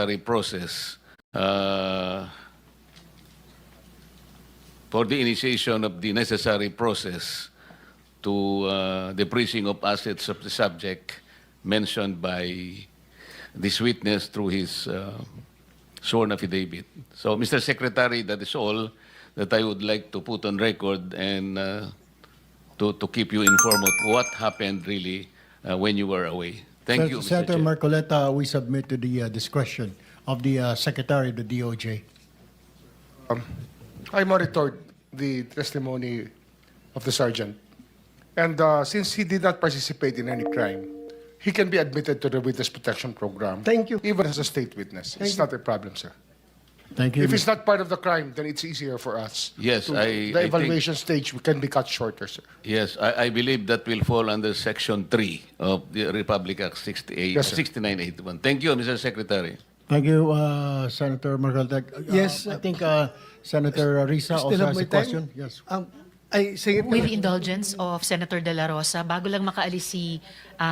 necessary process for the initiation of the necessary process to the freezing of assets of the subject mentioned by this witness through his sworn affidavit. So, Mr. Secretary, that is all that I would like to put on record and to keep you informed of what happened really when you were away. Thank you, Mr. Senator Chair. Marcoleta, we submit to the discretion of the Secretary of the DOJ. I monitored the testimony of the sergeant. And since he did not participate in any crime, he can be admitted to the Witness Protection Program. Thank you. Even as a state witness. It's not a problem, sir. Thank you. If it's not part of the crime, then it's easier for us. Yes, The evaluation stage can be cut shorter, sir. Yes, I believe that will fall under Section 3 of the Republic Act 68, Yes, sir. 6981. Thank you, Mr. Secretary. Thank you, Senator Marcoleta. Yes, I think Senator Risa still also have has my a question. Yes. Ay, sige. With the indulgence of Senator De La Rosa, bago lang makaalis si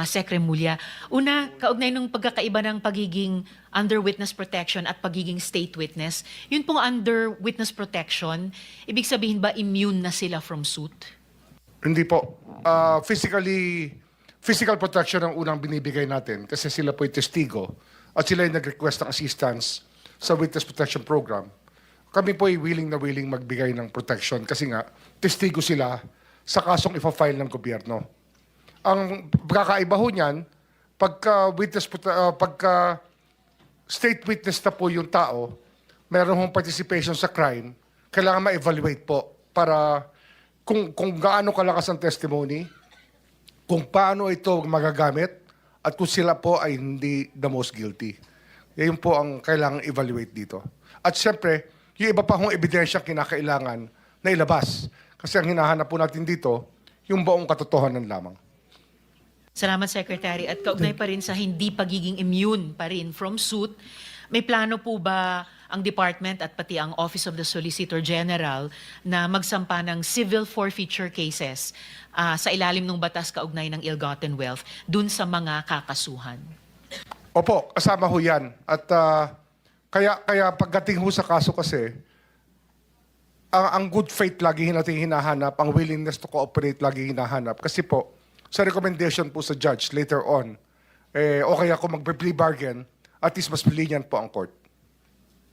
Sec. Remulla, una, kaugnay ng pagkakaiba ng pagiging under witness protection at pagiging state witness, yun pong under witness protection, ibig sabihin ba immune na sila from suit? Hindi po. Physical protection ang unang binibigay natin kasi sila po yung testigo at sila yung nag-request ng assistance sa Witness Protection Program. Kami po ay willing magbigay ng protection kasi nga, testigo sila sa kasong ipa-file ng gobyerno. Ang pagkakaiba ho niyan, pagka state witness na po yung tao, meron hong participation sa crime, kailangan ma-evaluate po para kung gaano kalakas ang testimony, kung paano ito magagamit, at kung sila po ay hindi the most guilty. Yan po ang kailangang evaluate dito. At siyempre, yung iba pa hong ebidensya kinakailangan na ilabas. Kasi ang hinahanap po natin dito, yung buong katotohanan lamang. Salamat, Secretary. At kaugnay pa rin sa hindi pagiging immune pa rin from suit, may plano po ba ang Department at pati ang Office of the Solicitor General na magsampa ng civil forfeiture cases sa ilalim ng batas kaugnay ng ill-gotten wealth dun sa mga kakasuhan? Opo, kasama ho yan. At kaya pagdating ho sa kaso kasi, ang good faith lagi natin hinahanap, ang willingness to cooperate lagi hinahanap. Kasi po, sa recommendation po sa judge later on, o kaya kung mag-plea bargain, at least mas lenient po ang court.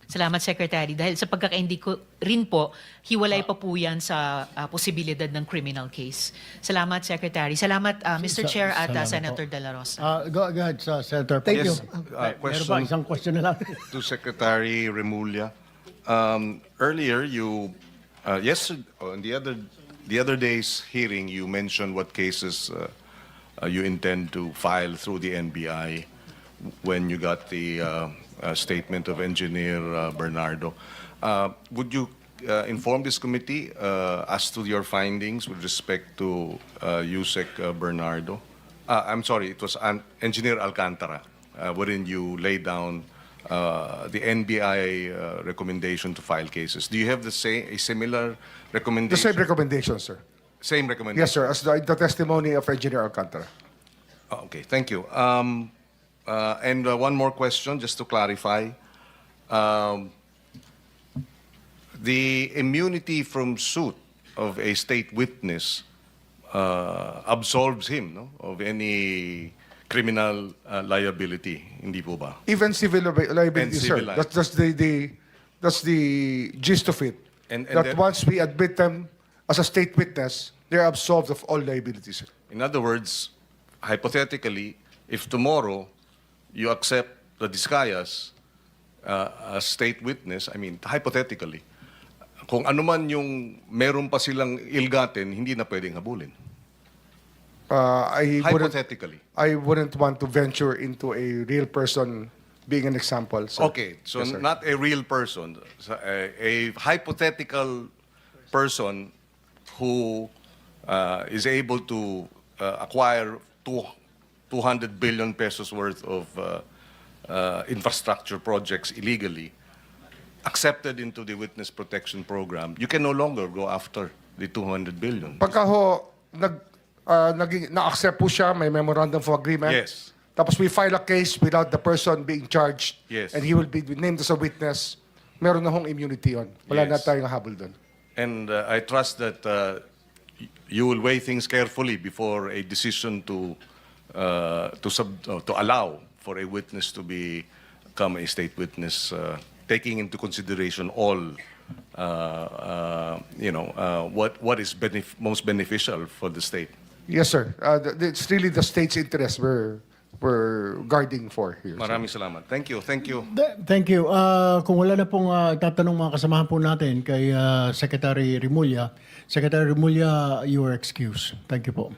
Salamat, Secretary. Dahil sa pagkakaindi ko rin po, hiwalay pa po yan sa posibilidad ng criminal case. Salamat, Secretary. Salamat, Mr. Chair at Salamat Senator po. De La Rosa. Go ahead, Senator. Thank you. Meron ba Question isang question na lang? to Secretary Remulla. Earlier, you yesterday, on the other day's hearing, you mentioned what cases you intend to file through the NBI when you got the statement of Engineer Bernardo. Would you inform this committee as to your findings with respect to Yusek Bernardo? I'm sorry, it was Engineer Alcantara, wherein you laid down the NBI recommendation to file cases. Do you have a similar The recommendation? same recommendation, sir. Same recommendation? Yes, sir, as the testimony of Engineer Alcantara. Oh, okay, thank you. And one more question, just to clarify. The immunity from suit of a state witness absolves him, no, of any criminal liability, hindi po ba? Even civil liability, And sir. civil That's the gist of it. And that then- once we admit them as a state witness, they're absolved of all liabilities, sir. In other words, hypothetically, if tomorrow you accept the Discayas as state witness, I mean, hypothetically, kung ano man yung meron pa silang ill-gotten, hindi na pwedeng habulin. Hypothetically. I wouldn't want to venture into a real person being an example, sir. Okay, so Yes, sir. not a real person, a hypothetical person who is able to acquire 200 billion pesos worth of infrastructure projects illegally, accepted into the witness protection program, you can no longer go after the 200 billion. Pagka ho, na-accept po siya, may memorandum of agreement. Yes. tapos we file a case without the person being charged, Yes. and he will be named as a witness, meron na hong immunity yun. Wala na Yes. tayong habol doon. And I trust that you will weigh things carefully before a decision to allow for a witness to become a state witness, taking into consideration all what is most beneficial for the state. Yes, sir. It's really the state's interest we're guarding for here. Maraming salamat. Thank you. Thank you. Thank you. Kung wala na pong tatanong mga kasamahan po natin kay Secretary Remulla, Secretary Remulla, you are excused. Thank you po.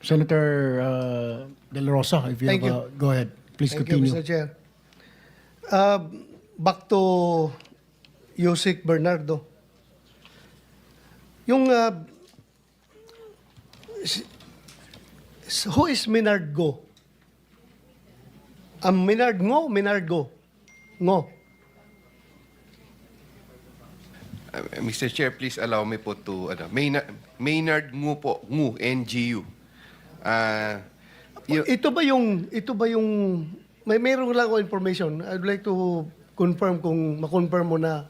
Senator De La Rosa, if you Thank have, go ahead. Please Thank continue. you, Mr. Chair. Back to Yusek Bernardo. Yung who is Minard Go? Minard Ngo, Minard Go. Ngo. Mr. Chair, please allow me po to Maynard Ngu po, Ngu, NGU. Ito ba yung mayroong lang ako information. I'd like to confirm kung ma-confirm mo na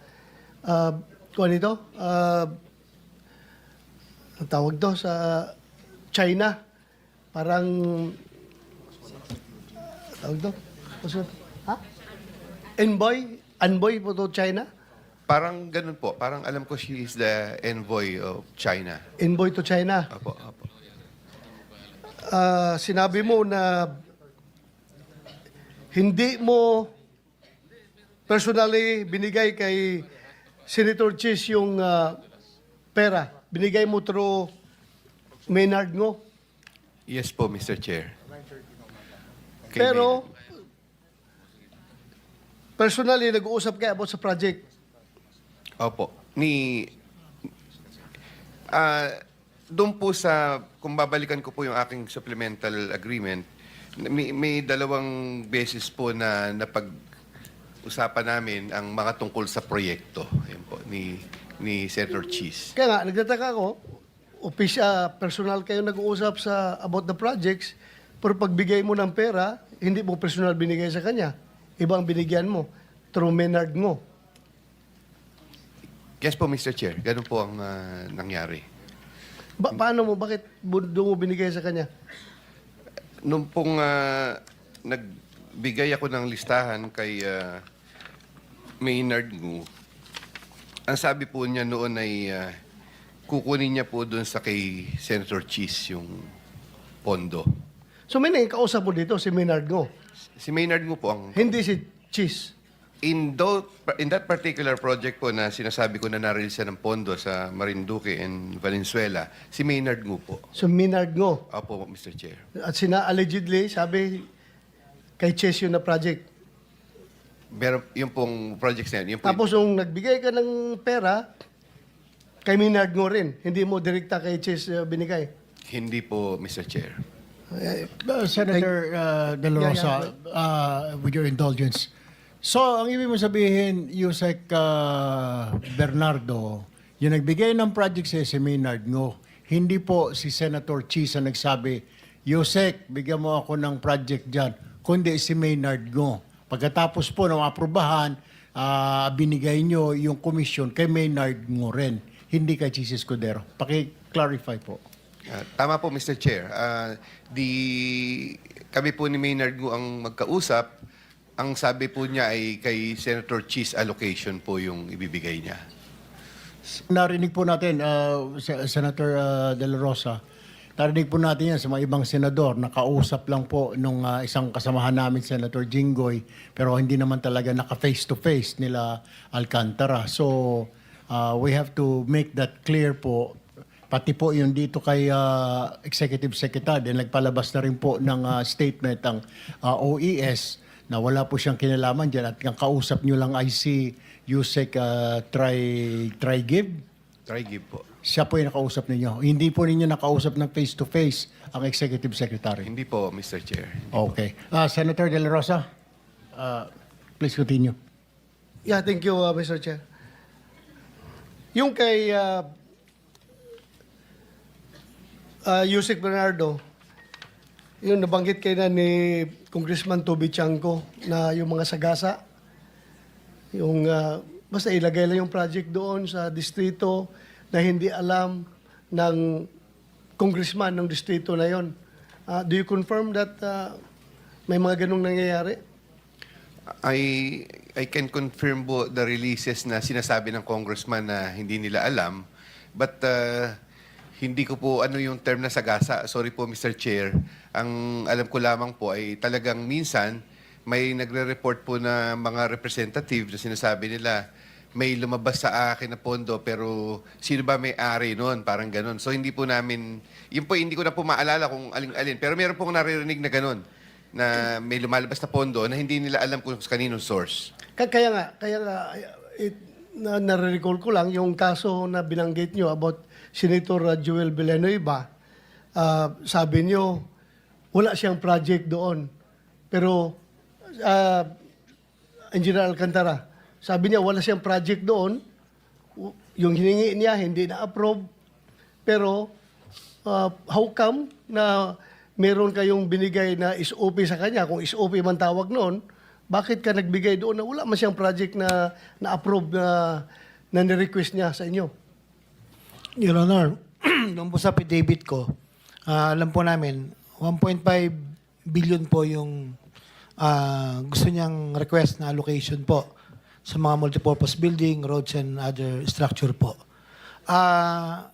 kung ano ito? Ang tawag to sa China. Parang tawag to? Ha? Envoy po to China? Parang ganun po. Parang alam ko she is the envoy of China. Envoy to China. Apo, apo. Sinabi mo na hindi mo personally binigay kay Senator Chis yung pera. Binigay mo through Maynard Ngo. Yes po, Mr. Chair. Kay Pero personally nag-uusap kayo about sa project. Opo. Doon po sa, kung babalikan ko po yung aking supplemental agreement, may dalawang beses po na napag-usapan namin ang mga tungkol sa proyekto. Yan po, ni Senator Cheese. Kaya nga, nagtataka ako, personal kayo nag-uusap sa about the projects, pero pagbigay mo ng pera, hindi mo personal binigay sa kanya. Ibang binigyan mo through Maynard Ngo. Yes po, Mr. Chair. Ganun po ang nangyari. Paano mo? Bakit doon mo binigay sa kanya? Nung pong nagbigay ako ng listahan kay Maynard Ngu, ang sabi po niya noon ay kukunin niya po doon sa kay Senator Cheese yung pondo. So may kausap mo dito, si Maynard Ngo. Si Maynard Ngu po ang... Hindi si Cheese. In that particular project po na sinasabi ko na narilisa ng pondo sa Marinduque and Valenzuela, si Maynard Ngu po. So Maynard Ngo. Opo, Mr. Chair. At allegedly, sabi kay Cheese yun na project. Pero yung pong projects na yun, yung po, Tapos nung nagbigay ka ng pera, kay Maynard Ngo rin. Hindi mo direkta kay Cheese binigay. hindi po, Mr. Chair. Senator De La Rosa, with your indulgence. So, ang ibig mo sabihin, Yusek Bernardo, yung nagbigay ng project si Maynard Ngo, hindi po si Senator Cheese ang nagsabi, Yusek, bigyan mo ako ng project dyan, kundi si Maynard Ngo. Pagkatapos po ng aprubahan, binigay nyo yung commission kay Maynard Ngo rin, hindi kay Cheese Escudero. Paki-clarify po. Tama po, Mr. Chair. Kami po ni Maynard Ngu ang magkausap. Ang sabi po niya ay kay Senator Cheese allocation po yung ibibigay niya. Narinig po natin, Senator De La Rosa, narinig po natin yan sa mga ibang senador, nakausap lang po nung isang kasamahan namin, Senator Jinggoy, pero hindi naman talaga naka-face-to-face nila Alcantara. So, we have to make that clear po. Pati po yung dito kay Executive Secretary, nagpalabas na rin po ng statement ang OES na wala po siyang kinalaman dyan at ang kausap nyo lang ay si Yusek Try-Give. Try-give po. Siya po yung nakausap ninyo. Hindi po ninyo nakausap ng face-to-face ang Executive Secretary. Hindi po, Mr. Chair. Okay. Senator De La Rosa, please continue. Yeah, thank you, Mr. Chair. Yung kay Yusek Bernardo, Yung nabanggit kayo na ni Congressman Toby Chanco na yung mga sagasa, yung basta ilagay lang yung project doon sa distrito na hindi alam ng congressman ng distrito na yon. Do you confirm that may mga ganong nangyayari? I can confirm po the releases na sinasabi ng congressman na hindi nila alam. But hindi ko po ano yung term na sagasa. Sorry po, Mr. Chair. Ang alam ko lamang po ay talagang minsan may nagre-report po na mga representative na sinasabi nila may lumabas sa akin na pondo pero sino ba may-ari noon? Parang ganun. So hindi po namin, yun po hindi ko na po maalala kung alin-alin. Pero meron pong naririnig na ganun na may lumalabas na pondo na hindi nila alam kung kaninong source. Kaya nga, nare-recall ko lang yung kaso na binanggit nyo about Senator Joel Villanueva. Sabi nyo, wala siyang project doon. Pero, Engineer Alcantara, sabi niya, wala siyang project doon. Yung hiningi niya, hindi na-approve. Pero, how come na meron kayong binigay na SOP sa kanya? Kung SOP man tawag noon, bakit ka nagbigay doon na wala man siyang project na na-approve na ni-request niya sa inyo? Your Honor, nung po sa affidavit ko, alam po namin, 1.5 billion po yung gusto niyang request na allocation po sa mga multipurpose building, roads, and other structure po.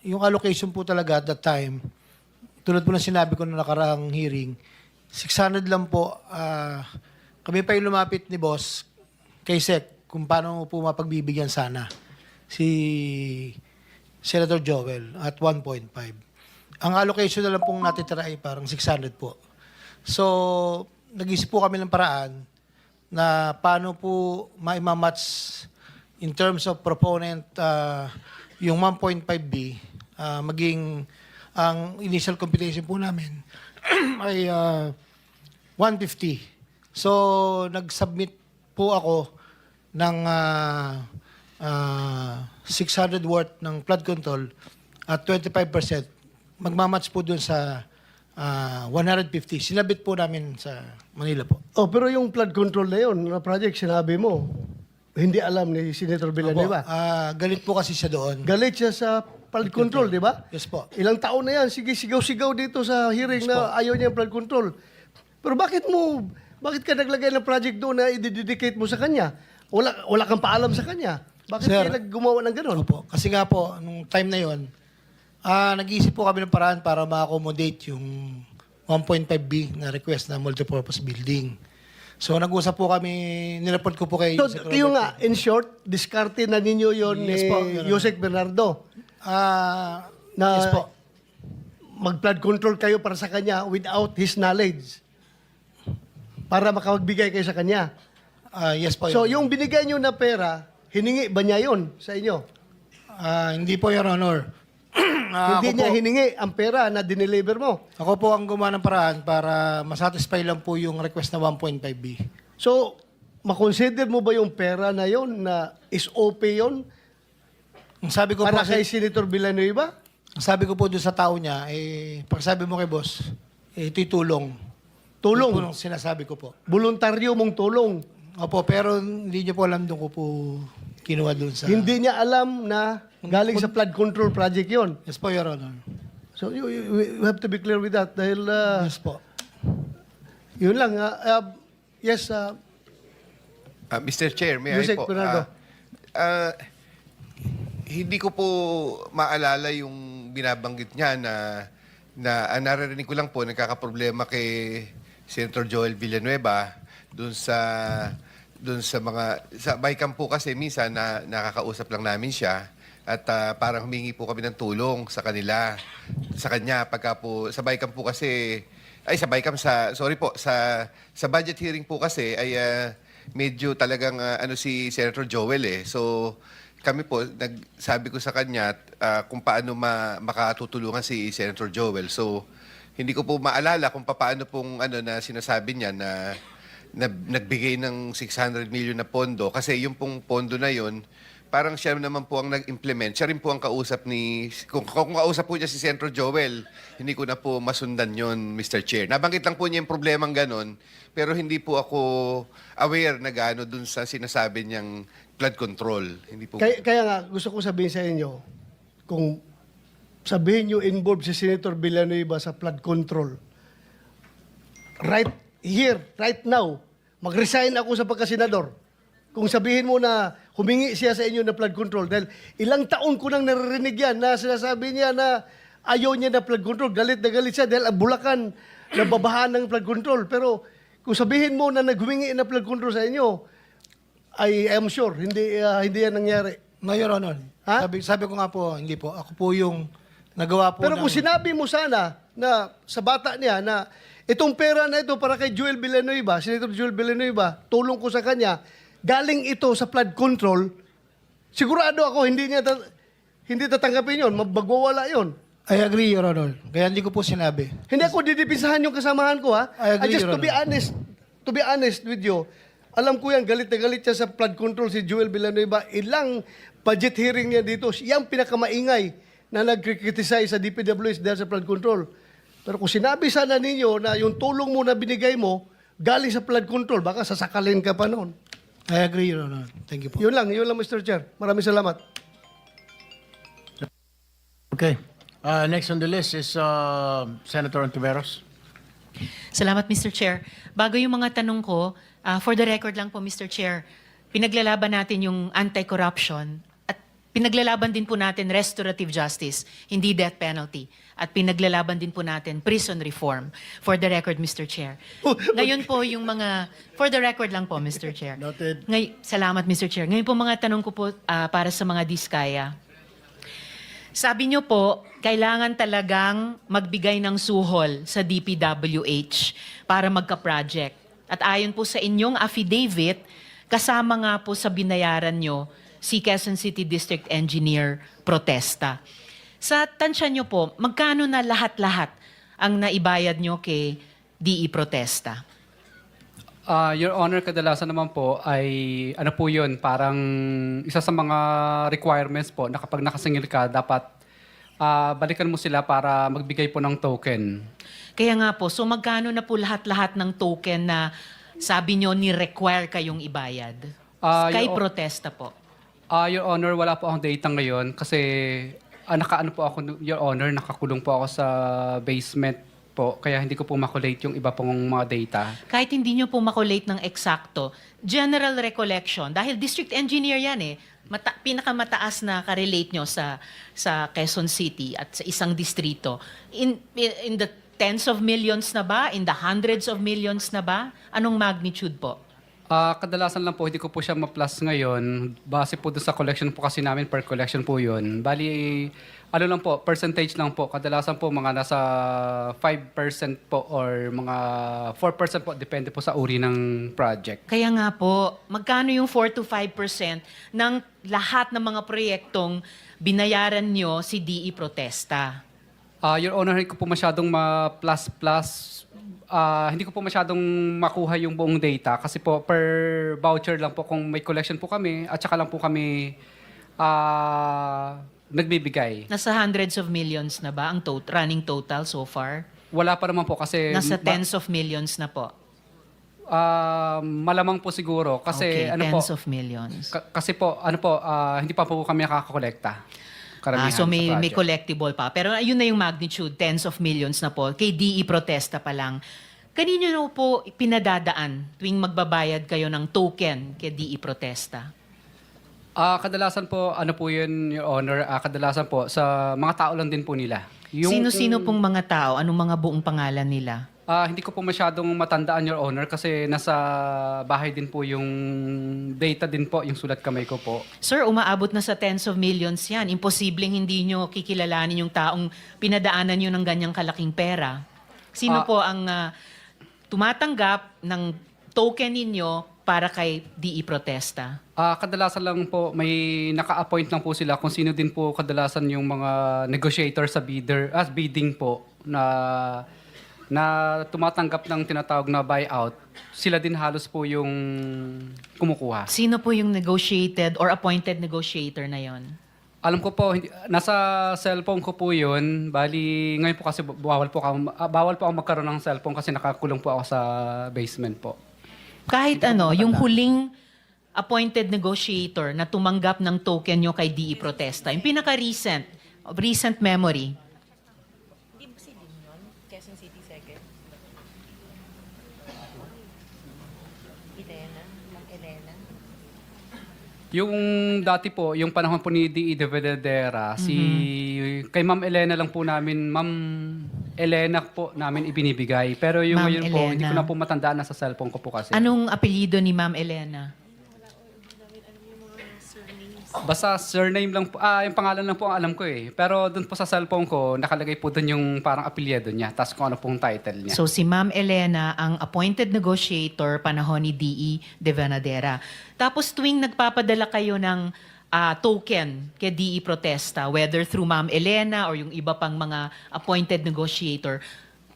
Yung allocation po talaga at that time, tulad po na sinabi ko na nakaraang hearing, 600 lang po. Kami pa yung lumapit ni boss kay Sec kung paano po mapagbibigyan sana si Senator Joel at 1.5. Ang allocation na lang pong natitira ay parang 600 po. So, nag-isip po kami ng paraan na paano po ma-match in terms of proponent yung 1.5B maging ang initial computation po namin ay 150. So, nag-submit po ako ng 600 worth ng flood control at 25%. Magmamatch po dun sa 150. Sinabit po namin sa Manila po. Oh, pero yung flood control na yun, na project, sinabi mo, hindi alam ni Senator Villanueva. Galit po kasi siya doon. Galit siya sa flood control, di ba? Yes po. Ilang taon na yan, sige, sigaw-sigaw dito sa hearing na ayaw niya yung flood control. Pero bakit ka naglagay ng project doon na i-dedicate mo sa kanya? Wala kang paalam sa kanya. Bakit Sir, kayo gumawa ng gano'n? Opo. Kasi nga po, nung time na yon, nag-iisip po kami ng paraan para ma-accommodate yung 1.5B na request na multipurpose building. So nag-usap po kami, nireport ko po kay So, Yusek yung Roberto. nga, in short, diskarte na ninyo yon Yes ni po, Your Honor. Yusek Bernardo. Na Yes po. mag-flood control kayo para sa kanya without his knowledge. Para makapagbigay kayo sa kanya. Yes po. So, Your Honor. yung binigay nyo na pera, hiningi ba niya yon sa inyo? Hindi po, Your Honor. Hindi niya hiningi ang pera na dineliver mo. Ako po ang gumawa ng paraan para masatisfy lang po yung request na 1.5B. So, makonsider mo ba yung pera na yon na SOP yon Ang sabi ko para po, kay Senator Villanueva? ang sabi ko po doon sa tao niya, pag sabi mo kay boss, ito'y tulong. Tulong. Ito po ang sinasabi ko po. Voluntaryo mong tulong. Opo, pero hindi niyo po alam doon ko po kinuha doon sa... Hindi niya alam na galing sa flood control project yon. Yes po, Your Honor. So, you have to be clear with that dahil Yes po. yun lang. Yes, Mr. Chair, may I Yusek po? Bernardo. Hindi ko po maalala yung binabanggit niya na ang naririnig ko lang po nagkakaproblema kay Senator Joel Villanueva doon sa Baykam po kasi minsan na nakakausap lang namin siya at parang humingi po kami ng tulong sa kanya pagka po sa Baykam po kasi sa budget hearing po kasi ay medyo talagang si Senator Joel so kami po nagsabi ko sa kanya kung paano makatutulungan si Senator Joel. So hindi ko po maalala kung paano pong na sinasabi niya na nagbigay ng 600 million na pondo kasi yung pong pondo na yon parang siya naman po ang nag-implement. Siya rin po ang kausap ni... Kung kausap po niya si Centro Joel, hindi ko na po masundan yon, Mr. Chair. Nabanggit lang po niya yung problemang ganon, pero hindi po ako aware na gaano dun sa sinasabi niyang flood control. Hindi po... Kaya nga, gusto ko sabihin sa inyo, kung sabihin nyo involved si Senator Villanueva sa flood control, right here, right now, mag-resign ako sa pagkasenador. Kung sabihin mo na humingi siya sa inyo na flood control, dahil ilang taon ko nang naririnig yan na sinasabi niya na ayaw niya na flood control, galit na galit siya dahil ang Bulacan nababahan ng flood control. Pero kung sabihin mo na naghumingi na flood control sa inyo, I am sure, hindi yan nangyari. No, Your Honor. Ha? Sabi ko nga po, hindi po. Ako po yung nagawa po Pero ng... kung sinabi mo sana na sa bata niya na itong pera na ito para kay Joel Villanueva, Senator Joel Villanueva, tulong ko sa kanya, galing ito sa flood control, sigurado ako hindi tatanggapin yon, magwawala yon. I agree, Your Honor. Kaya hindi ko po sinabi. Hindi ako didipisahan yung kasamahan ko, ha? I agree, Just Your to be honest with you, alam ko yan, galit na galit siya sa flood control si Joel Villanueva. Ilang budget hearing niya dito, siyang pinakamaingay na nag-criticize sa DPWH dahil sa flood control. Pero kung sinabi sana ninyo na yung tulong mo na binigay mo, galing sa flood control, baka sasakalin ka pa noon. I agree, Your Honor. Thank you po. Yun lang, Mr. Chair. Maraming salamat. Okay. Next on the list is Senator Ontiveros. Salamat, Mr. Chair. Bago yung mga tanong ko, for the record lang po, Mr. Chair, pinaglalaban natin yung anti-corruption at pinaglalaban din po natin restorative justice, hindi death penalty. At pinaglalaban din po natin prison reform. For the record, Mr. Chair. Ngayon po yung mga... For the record lang po, Mr. Chair. Noted. Salamat, Mr. Chair. Ngayon po mga tanong ko po para sa mga diskaya. Sabi niyo po, kailangan talagang magbigay ng suhol sa DPWH para magka-project. At ayon po sa inyong affidavit, kasama nga po sa binayaran nyo si Quezon City District Engineer Protesta. Sa tansya nyo po, magkano na lahat-lahat ang naibayad nyo kay DE Protesta? Your Honor, kadalasan naman po ay ano po yun, parang isa sa mga requirements po na kapag nakasingil ka, dapat balikan mo sila para magbigay po ng token. Kaya nga po, so magkano na po lahat-lahat ng token na sabi nyo ni-require kayong ibayad? Kay Protesta po. Your Honor, wala po akong data ngayon kasi nakaano po ako, Your Honor, nakakulong po ako sa basement po, kaya hindi ko po makulate yung iba pong mga data. Kahit hindi nyo po makulate ng eksakto, general recollection, dahil district engineer yan pinakamataas na ka-relate nyo sa Quezon City at sa isang distrito. In the tens of millions na ba? In the hundreds of millions na ba? Anong magnitude po? Kadalasan lang po, hindi ko po siya ma-plus ngayon. Base po doon sa collection po kasi namin, per collection po yun. Bali, ano lang po, percentage lang po. Kadalasan po mga nasa 5% po or mga 4% po, depende po sa uri ng project. Kaya nga po, magkano yung 4 to 5% ng lahat ng mga proyektong binayaran nyo si DE Protesta? Your Honor, hindi ko po masyadong ma-plus-plus. Hindi ko po masyadong makuha yung buong data kasi po per voucher lang po kung may collection po kami at saka lang po kami nagbibigay. Nasa hundreds of millions na ba ang running total so far? Wala pa naman po kasi... Nasa tens of millions na po. Malamang po siguro kasi Okay, ano po... tens of millions. Kasi po, hindi pa po kami nakakakolekta. Karamihan So sa may project. collectible pa. Pero ayun na yung magnitude, tens of millions na po. Kay DE Protesta pa lang. Kanino na po pinadadaan tuwing magbabayad kayo ng token kay DE Protesta? Kadalasan po, ano po yun, Your Honor, kadalasan po sa mga tao lang din po nila. Sino-sino pong mga tao? Anong mga buong pangalan nila? Hindi ko po masyadong matandaan, Your Honor, kasi nasa bahay din po yung data din po, yung sulat kamay ko po. Sir, umaabot na sa tens of millions yan. Imposibleng hindi nyo kikilalanin yung taong pinadaanan nyo ng ganyang kalaking pera. Sino po ang tumatanggap ng token ninyo para kay DE Protesta? Kadalasan lang po, may naka-appoint lang po sila kung sino din po kadalasan yung mga negotiator sa bidding po na na tumatanggap ng tinatawag na buyout, sila din halos po yung kumukuha. Sino po yung negotiated or appointed negotiator na yon? Alam ko po, nasa cellphone ko po yun. Bali, ngayon po kasi bawal po ako magkaroon ng cellphone kasi nakakulong po ako sa basement po. Kahit ano, yung huling appointed negotiator na tumanggap ng token nyo kay DE Protesta, yung recent memory. Yung dati po, yung panahon po ni D.E. de Vedadera, kay Ma'am Elena lang po namin, Ma'am Elena po namin ibinibigay. Pero yung Ma'am ngayon po, hindi ko Elena. na po matandaan, nasa cellphone ko po kasi. Anong apelyido ni Ma'am Elena? Basta surname lang po, yung pangalan lang po ang alam ko eh. Pero doon po sa cellphone ko, nakalagay po doon yung parang apelyido niya, tapos kung ano pong title niya. So si Ma'am Elena ang appointed negotiator panahon ni DE de Venadera. Tapos tuwing nagpapadala kayo ng token kay DE Protesta, whether through Ma'am Elena or yung iba pang mga appointed negotiator,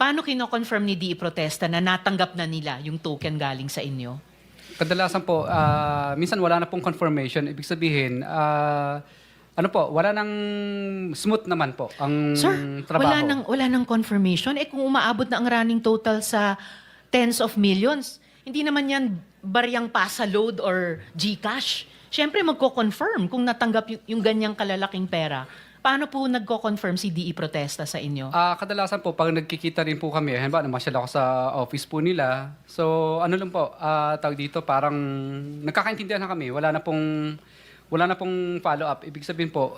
paano kino-confirm ni DE Protesta na natanggap na nila yung token galing sa inyo? Kadalasan po, minsan wala na pong confirmation. Ibig sabihin, wala nang smooth naman po ang Sir, trabaho. wala nang confirmation. Eh kung umaabot na ang running total sa tens of millions, hindi naman yan bariyang pasa load or GCash. Siyempre magko-confirm kung natanggap yung ganyang kalalaking pera. Paano po nagko-confirm si DE Protesta sa inyo? Kadalasan po, pag nagkikita rin po kami, halimbawa, namasyal ako sa office po nila. So, ano lang po, tawag dito, parang nagkakaintindihan na kami. Wala na pong follow-up. Ibig sabihin po,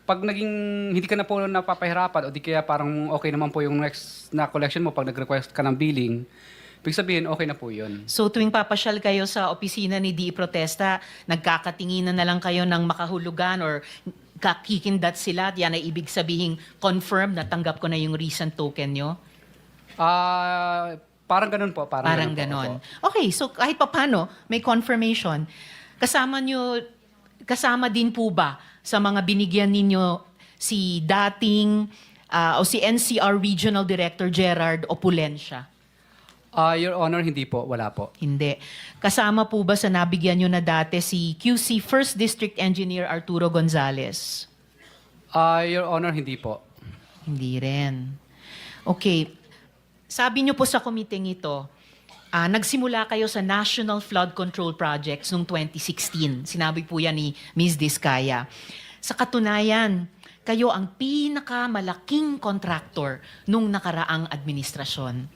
pag hindi ka na po napapahirapan o di kaya parang okay naman po yung next na collection mo pag nag-request ka ng billing, ibig sabihin, okay na po yun. So tuwing papasyal kayo sa opisina ni DE Protesta, nagkakatinginan na lang kayo ng makahulugan or kakikindat sila, yan ay ibig sabihin confirm na tanggap ko na yung recent token nyo? Parang ganun po. Parang ganon. Okay, so kahit papano, may confirmation. Kasama din po ba sa mga binigyan ninyo si dating o si NCR Regional Director Gerard Opulencia? Your Honor, hindi po. Wala po. Hindi. Kasama po ba sa nabigyan nyo na dati si QC First District Engineer Arturo Gonzales? Your Honor, hindi po. Hindi rin. Okay. Sabi nyo po sa committee ito, nagsimula kayo sa National Flood Control Projects noong 2016. Sinabi po yan ni Ms. Diskaya. Sa katunayan, kayo ang pinakamalaking contractor nung nakaraang administrasyon.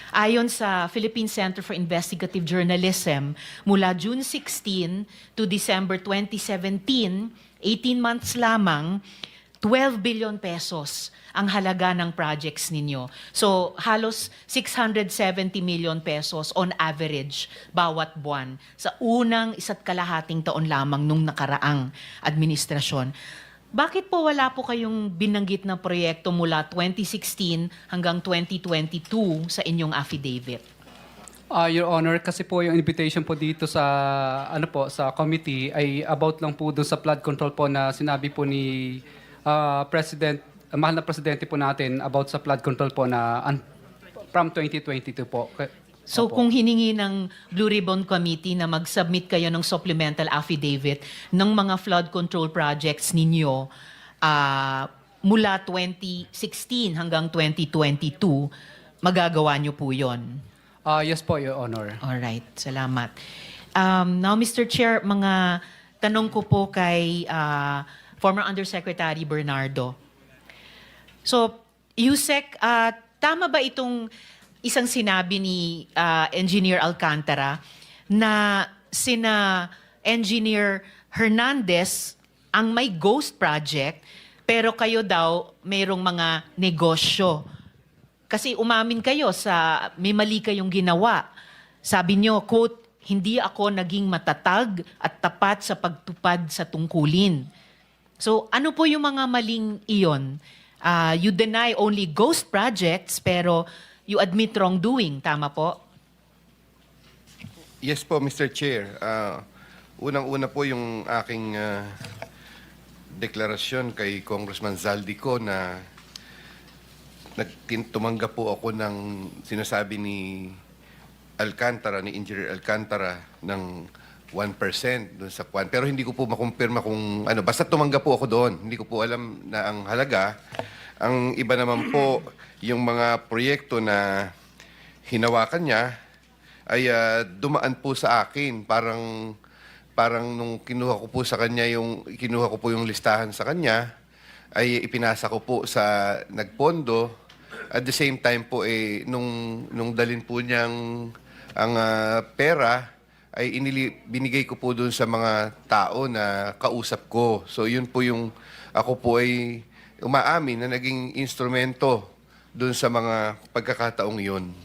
Ayon sa Philippine Center for Investigative Journalism, mula June 16 to December 2017, 18 months lamang, 12 billion pesos ang halaga ng projects ninyo. So, halos 670 million pesos on average bawat buwan sa unang 1.5 taon lamang nung nakaraang administrasyon. Bakit po wala po kayong binanggit na proyekto mula 2016 hanggang 2022 sa inyong affidavit? Your Honor, kasi po yung invitation po dito sa sa committee ay about lang po doon sa flood control po na sinabi po ni mahal na presidente po natin about sa flood control po na from 2022 po. So Opo. kung hiningi ng Blue Ribbon Committee na mag-submit kayo ng supplemental affidavit ng mga flood control projects ninyo mula 2016 hanggang 2022, magagawa nyo po yon. Yes po, Your Honor. Alright, salamat. Now, Mr. Chair, mga tanong ko po kay former Undersecretary Bernardo. So, Yusek, tama ba itong isang sinabi ni Engineer Alcantara na sina Engineer Hernandez ang may ghost project pero kayo daw mayroong mga negosyo? Kasi umamin kayo sa may mali kayong ginawa. Sabi nyo, quote, hindi ako naging matatag at tapat sa pagtupad sa tungkulin. So ano po yung mga maling iyon? You deny only ghost projects pero you admit wrongdoing. Tama po? Yes po, Mr. Chair. Unang-una po yung aking deklarasyon kay Congressman Zaldico na tumanggap po ako ng sinasabi ni Alcantara, ni Engineer Alcantara, ng 1% doon sa kwan. Pero hindi ko po makumpirma kung ano. Basta tumanggap po ako doon. Hindi ko po alam na ang halaga. Ang iba naman po, yung mga proyekto na hinawakan niya, ay dumaan po sa akin. Parang nung kinuha ko po yung listahan sa kanya, ay ipinasa ko po sa nagpondo. At the same time po, nung dalin po niyang ang pera, ay binigay ko po doon sa mga tao na kausap ko. So yun po yung ako po ay umaamin na naging instrumento doon sa mga pagkakataong yun.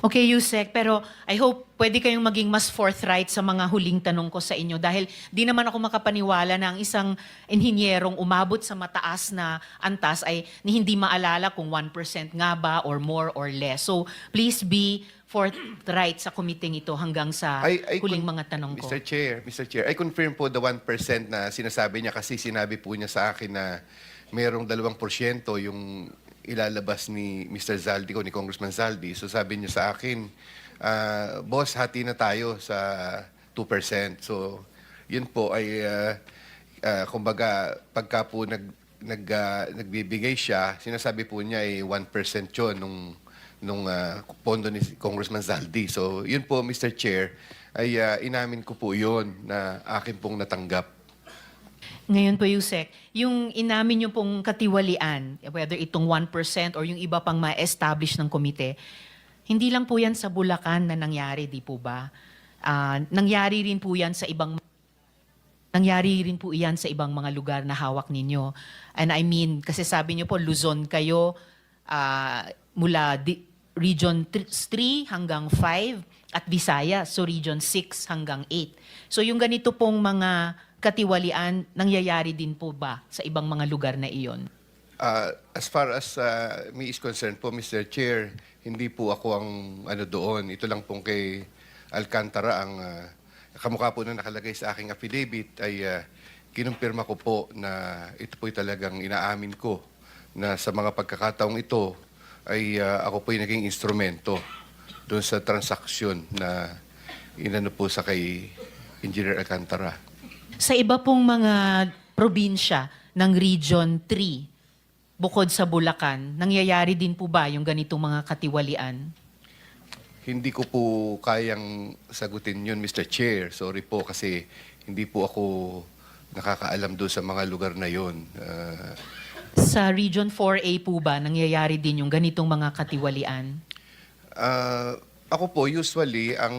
Okay, Yusek, pero I hope pwede kayong maging mas forthright sa mga huling tanong ko sa inyo dahil di naman ako makapaniwala na ang isang inhinyerong umabot sa mataas na antas ay hindi maalala kung 1% nga ba or more or less. So please be forthright sa committee ito hanggang sa huling mga tanong ko. Mr. Chair, I confirm po the 1% na sinasabi niya kasi sinabi po niya sa akin na mayroong 2% yung ilalabas ni Mr. Zaldi ko, ni Congressman Zaldi. So sabi niya sa akin, boss, hati na tayo sa 2%. So yun po ay, kumbaga, pagka po nagbibigay siya, sinasabi po niya ay 1% yun nung pondo ni Congressman Zaldi. So yun po, Mr. Chair, ay inamin ko po yun na akin pong natanggap. Ngayon po, Yusek, yung inamin niyo pong katiwalian, whether itong 1% or yung iba pang ma-establish ng komite, hindi lang po yan sa Bulacan na nangyari, di po ba? Nangyari rin po yan sa ibang mga lugar na hawak ninyo. And I mean, kasi sabi niyo po, Luzon kayo mula Region 3 hanggang 5 at Visayas, so Region 6 hanggang 8. So yung ganito pong mga katiwalian, nangyayari din po ba sa ibang mga lugar na iyon? As far as me is concerned po, Mr. Chair, hindi po ako ang doon. Ito lang pong kay Alcantara ang kamukha po na nakalagay sa aking affidavit ay kinumpirma ko po na ito po talagang inaamin ko na sa mga pagkakataong ito ay ako po yung naging instrumento doon sa transaksyon na inano po sa kay Engineer Alcantara. Sa iba pong mga probinsya ng Region 3, bukod sa Bulacan, nangyayari din po ba yung ganitong mga katiwalian? Hindi ko po kayang sagutin yun, Mr. Chair. Sorry po kasi hindi po ako nakakaalam doon sa mga lugar na yun. Sa Region 4A po ba, nangyayari din yung ganitong mga katiwalian? Ako po, usually, ang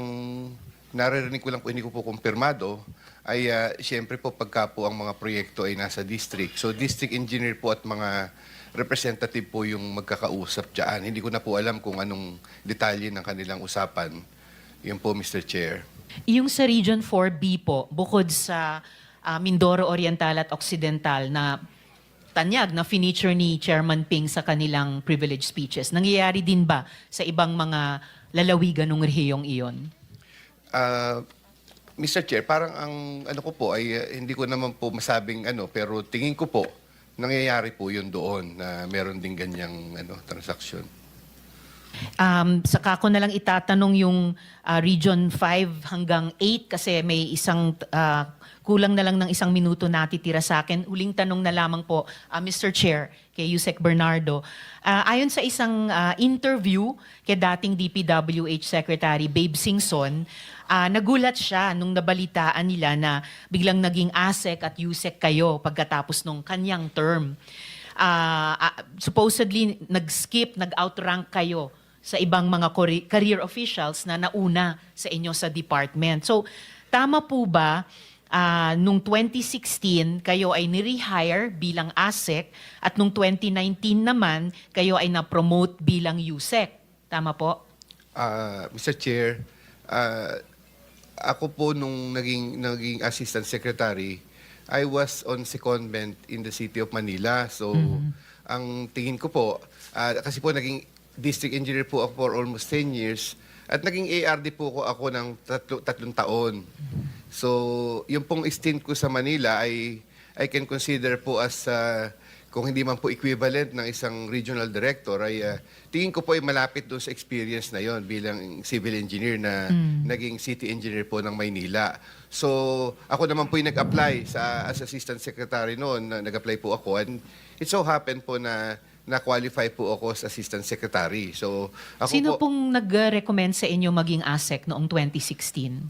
naririnig ko lang po, hindi ko po kumpirmado, ay siyempre po pagka po ang mga proyekto ay nasa district. So district engineer po at mga representative po yung magkakausap dyan. Hindi ko na po alam kung anong detalye ng kanilang usapan. Yun po, Mr. Chair. Yung sa Region 4B po, bukod sa Mindoro Oriental at Occidental na tanyag na feature ni Chairman Ping sa kanilang privilege speeches, nangyayari din ba sa ibang mga lalawigan ng rehiyong iyon? Mr. Chair, parang ang ko po ay hindi ko naman po masabing pero tingin ko po nangyayari po yun doon na meron din ganyang transaksyon. Saka ko na lang itatanong yung Region 5 hanggang 8 kasi may isang kulang na lang ng 1 minuto natitira sa akin. Huling tanong na lamang po, Mr. Chair, kay Yusek Bernardo. Ayon sa isang interview kay dating DPWH Secretary Babe Singson, nagulat siya nung nabalitaan nila na biglang naging ASEC at USEC kayo pagkatapos nung kanyang term. Supposedly, nag-outrank kayo sa ibang mga career officials na nauna sa inyo sa department. So, tama po ba nung 2016 kayo ay ni-rehire bilang ASEC at nung 2019 naman kayo ay na-promote bilang USEC? Tama po? Mr. Chair, ako po nung naging Assistant Secretary, I was on secondment in the City of Manila. So, ang tingin ko po, kasi po naging District Engineer po ako for almost 10 years at naging ARD po ako ng 3 taon. So, yung pong stint ko sa Manila ay I can consider po as kung hindi man po equivalent ng isang regional director, ay tingin ko po ay malapit doon sa experience na yon bilang civil engineer na naging city engineer po ng Maynila. So, ako naman po yung nag-apply as assistant secretary noon, nag-apply po ako, and it so happened po na na-qualify po ako as assistant secretary. So, ako Sino po, pong nag-recommend sa inyo maging ASEC noong 2016?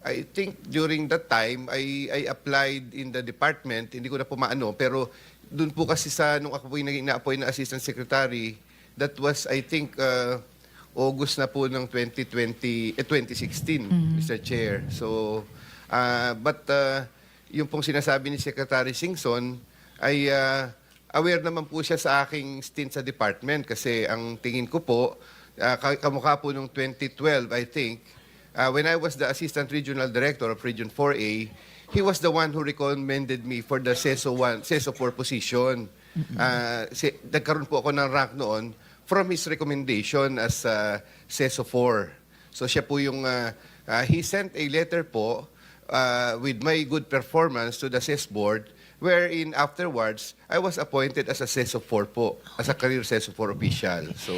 I think during that time, I applied in the department, hindi ko na po maano, pero doon po kasi nung ako po yung naging na-appoint na assistant secretary, that was, I think, August na po ng 2016, Mr. Chair. So, but yung pong sinasabi ni Secretary Singson ay aware naman po siya sa aking stint sa department kasi ang tingin ko po, kamukha po nung 2012, I think, when I was the Assistant Regional Director of Region 4A, he was the one who recommended me for the CESO 4 position. Nagkaroon po ako ng rank noon from his recommendation as CESO 4. So siya po yung, he sent a letter po with my good performance to the CES board, wherein afterwards, I was appointed as a CESO 4 po, as a career CESO 4 official. So,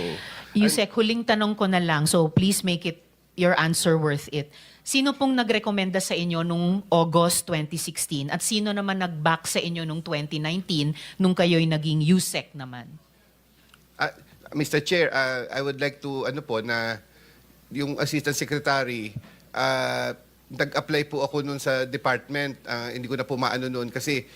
Yusek, huling tanong ko na lang, so please make it your answer worth it. Sino pong nagrekomenda sa inyo nung August 2016 at sino naman nag-back sa inyo nung 2019 nung kayo'y naging USEC naman? Mr. Chair, I would like to, na yung Assistant Secretary, nag-apply po ako noon sa department. Hindi ko na po maano noon kasi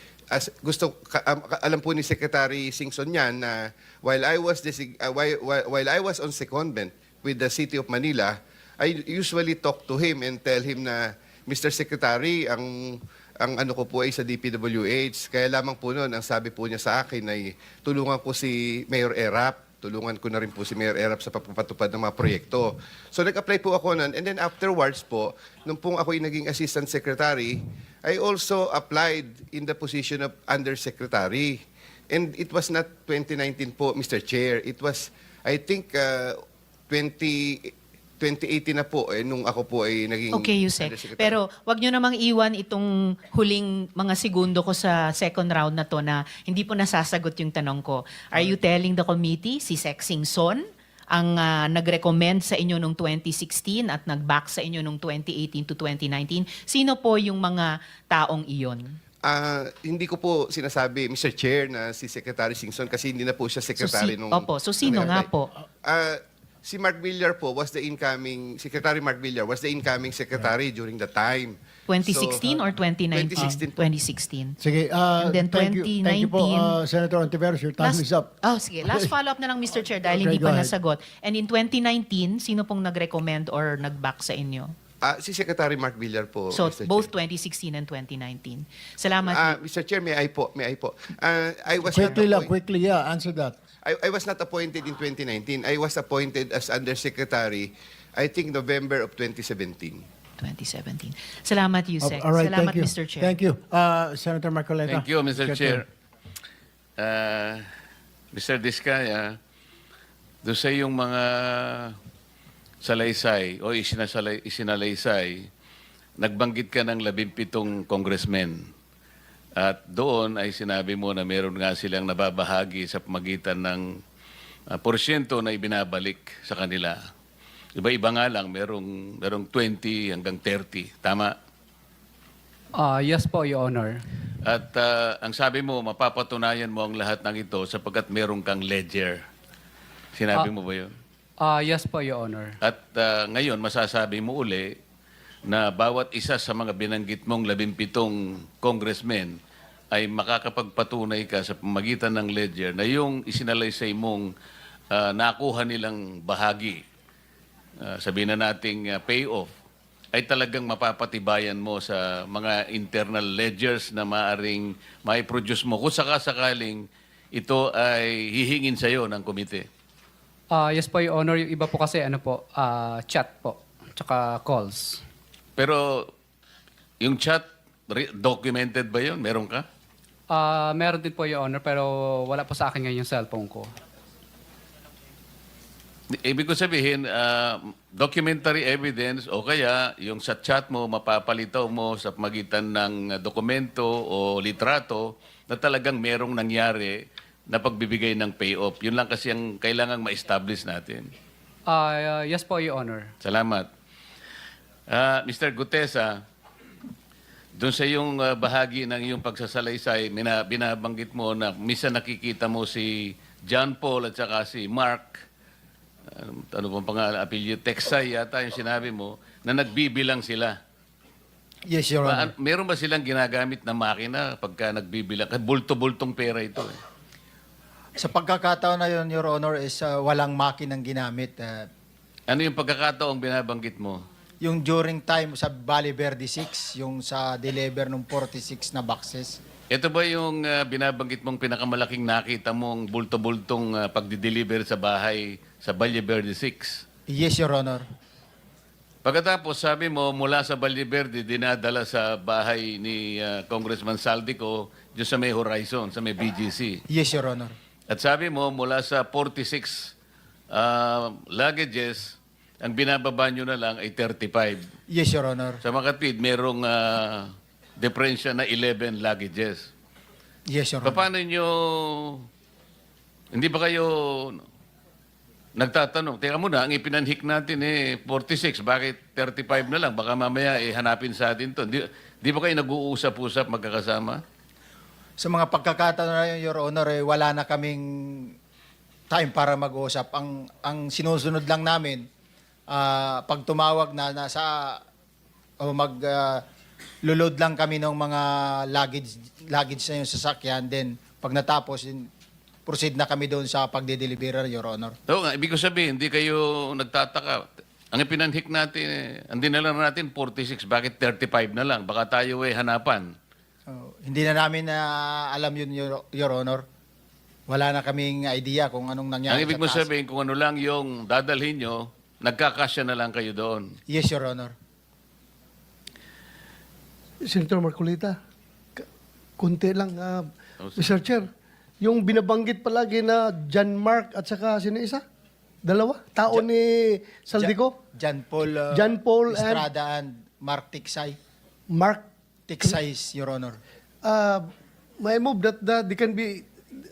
alam po ni Secretary Singson yan na while I was on secondment with the City of Manila, I usually talk to him and tell him na, Mr. Secretary, ang ano ko po ay sa DPWH. Kaya lamang po noon, ang sabi po niya sa akin ay tulungan ko si Mayor Erap. Tulungan ko na rin po si Mayor Erap sa pagpapatupad ng mga proyekto. So nag-apply po ako noon. And then afterwards po, nung pong ako naging Assistant Secretary, I also applied in the position of Undersecretary. And it was not 2019 po, Mr. Chair. It was, I think, 2018 na po nung ako po ay naging Okay, Yusek. Undersecretary. Pero wag nyo namang iwan itong huling mga segundo ko sa second round na to na hindi po nasasagot yung tanong ko. Are you telling the committee si Sec Singson ang nag-recommend sa inyo nung 2016 at nag-back sa inyo nung 2018 to 2019? Sino po yung mga taong iyon? Hindi ko po sinasabi, Mr. Chair, na si Secretary Singson kasi hindi na po siya secretary nung... Opo, so sino nga po? Si Mark Villar po was the incoming, Secretary Mark Villar was the incoming secretary during the time. 2016 or 2019? 2016 po. 2016. Sige, And then thank you po, 2019, Senator Ontiveros. Your time is up. Sige. Last follow-up na lang, Mr. Chair, dahil Okay, hindi go pa ahead. nasagot. And in 2019, sino pong nag-recommend or nag-back sa inyo? Si Secretary Mark Villar po, So, Mr. both Chair. 2016 and 2019. Salamat. Mr. Chair, may I po? I was Quickly, answer that. I was not appointed in 2019. I was appointed as Undersecretary, I think November of 2017. 2017. Salamat, Yusek. All right, Salamat, thank you. Mr. Chair. Thank you. Senator Marcoleta. Thank you, Mr. Your Chair. turn. Mr. Diskaya, doon sa yung mga salaysay o isinalaysay, nagbanggit ka ng 17 congressmen. At doon ay sinabi mo na meron nga silang nababahagi sa pamagitan ng porsyento na ibinabalik sa kanila. Iba-iba nga lang, merong 20 hanggang 30. Tama? Yes po, Your Honor. At ang sabi mo, mapapatunayan mo ang lahat ng ito sapagkat meron kang ledger. Sinabi mo ba yun? Yes po, Your Honor. At ngayon, masasabi mo uli na bawat isa sa mga binanggit mong 17 congressmen ay makakapagpatunay ka sa pamagitan ng ledger na yung isinalaysay mong nakuha nilang bahagi, sabihin na nating payoff, ay talagang mapapatibayan mo sa mga internal ledgers na maaring mai-produce mo kung sakasakaling ito ay hihingin sa iyo ng komite. Yes po, Your Honor. Yung iba po kasi, chat po, tsaka calls. Pero yung chat, documented ba yun? Meron ka? Meron din po, Your Honor, pero wala po sa akin ngayon yung cellphone ko. Ibig ko sabihin, documentary evidence o kaya yung sa chat mo, mapapalitaw mo sa magitan ng dokumento o litrato na talagang merong nangyari na pagbibigay ng payoff. Yun lang kasi ang kailangang ma-establish natin. Yes po, Your Honor. Salamat. Mr. Gutesa, doon sa iyong bahagi ng iyong pagsasalaysay, binabanggit mo na misa nakikita mo si John Paul at saka si Mark, ano pong pangalan, apelyido, Texay yata yung sinabi mo, na nagbibilang sila. Yes, Your Honor. Meron ba silang ginagamit na makina pagka nagbibilang? Bulto-bultong pera ito. Sa pagkakataon na yun, Your Honor, is walang makinang ginamit. Ano yung pagkakataong binabanggit mo? Yung during time sa Valle Verde 6, yung sa deliver ng 46 na boxes. Ito ba yung binabanggit mong pinakamalaking nakita mong bulto-bultong pagdi-deliver sa bahay sa Valle Verde 6? Yes, Your Honor. Pagkatapos, sabi mo, mula sa Valle Verde, dinadala sa bahay ni Congressman Saldico dyan sa may Horizon, sa may BGC. Yes, Your Honor. At sabi mo, mula sa 46 luggages, ang binababa nyo na lang ay 35. Yes, Your Honor. Sa Makatwid, merong diferensya na 11 luggages. Yes, Your Honor. Paano nyo, hindi ba kayo nagtatanong, teka muna, ang ipinanhik natin 46, bakit 35 na lang? Baka mamaya hanapin sa atin to. Di ba kayo nag-uusap-usap magkakasama? Sa mga pagkakataon na yun, Your Honor, wala na kaming time para mag-uusap. Ang sinusunod lang namin, pag tumawag na nasa o lulod lang kami ng mga luggage na yung sasakyan, then pag natapos, proceed na kami doon sa pagde-deliver, Your Honor. Oo nga, ibig ko sabihin, hindi kayo nagtataka. Ang ipinanhik natin, ang dinala natin 46, bakit 35 na lang? Baka tayo hanapan. Hindi na namin alam yun, Your Honor. Wala na kaming idea kung anong nangyari Ang ibig sa mo taas. sabihin, kung ano lang yung dadalhin nyo, nagkakasya na lang kayo doon. Yes, Your Honor. Senator Marcolita, kunti lang. Oh, Mr. Chair, yung binabanggit palagi na John Mark at saka sino isa? Dalawa? Tao ni Saldico? John Paul, John Paul and- Estrada and Mark Tiksay. Mark, Tiksay, Your Honor. may move that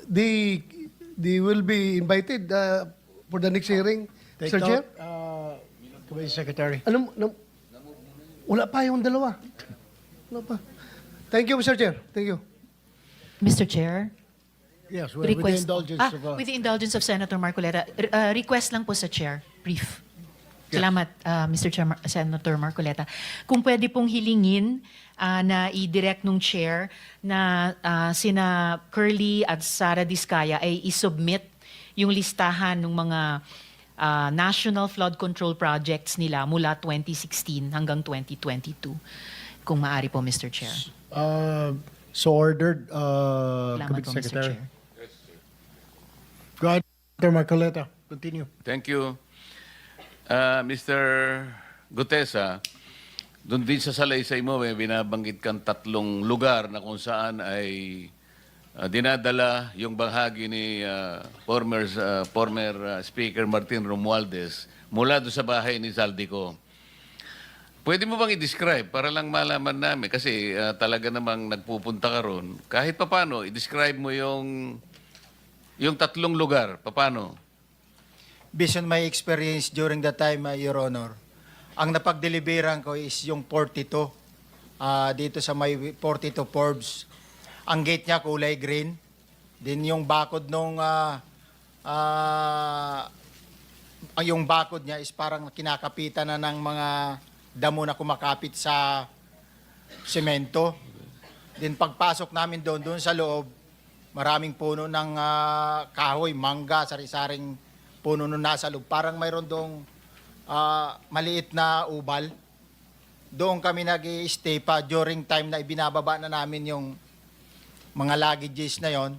they will be invited for the next hearing, Take Mr. Chair. note, Committee Secretary. Wala pa yung dalawa. Wala pa. Thank you, Mr. Chair. Thank you. Mr. Chair? Yes, with the Request. indulgence of... With the indulgence of Senator Marcoleta, request lang po sa Chair, brief. Salamat, Mr. Chair, Senator Marcoleta. Kung pwede pong hilingin na i-direct nung Chair na sina Curly at Sara Diskaya ay isubmit yung listahan ng mga national flood control projects nila mula 2016 hanggang 2022. Kung maaari po, Mr. Chair. So ordered, Salamat Committee po, Mr. Secretary. Chair. Go ahead, Mr. Marcoleta. Continue. Thank you. Mr. Gutesa, doon din sa salaysay mo, may binabanggit kang 3 lugar na kung saan ay dinadala yung bahagi ni former Speaker Martin Romualdez mula doon sa bahay ni Saldico. Pwede mo bang i-describe para lang malaman namin? Kasi talaga namang nagpupunta ka ron. Kahit papano, i-describe mo yung 3 lugar. Paano? Based on my experience during that time, Your Honor, ang napag-deliveran ko is yung 42. Dito sa may 42 Forbes. Ang gate niya kulay green. Then yung bakod nung yung bakod niya is parang kinakapitan na ng mga damo na kumakapit sa semento. Then pagpasok namin doon sa loob, maraming puno ng kahoy, mangga, sari-saring puno nung nasa loob. Parang mayroon doong maliit na ubal. Doon kami nag-i-stay pa during time na ibinababa na namin yung mga luggages na yon.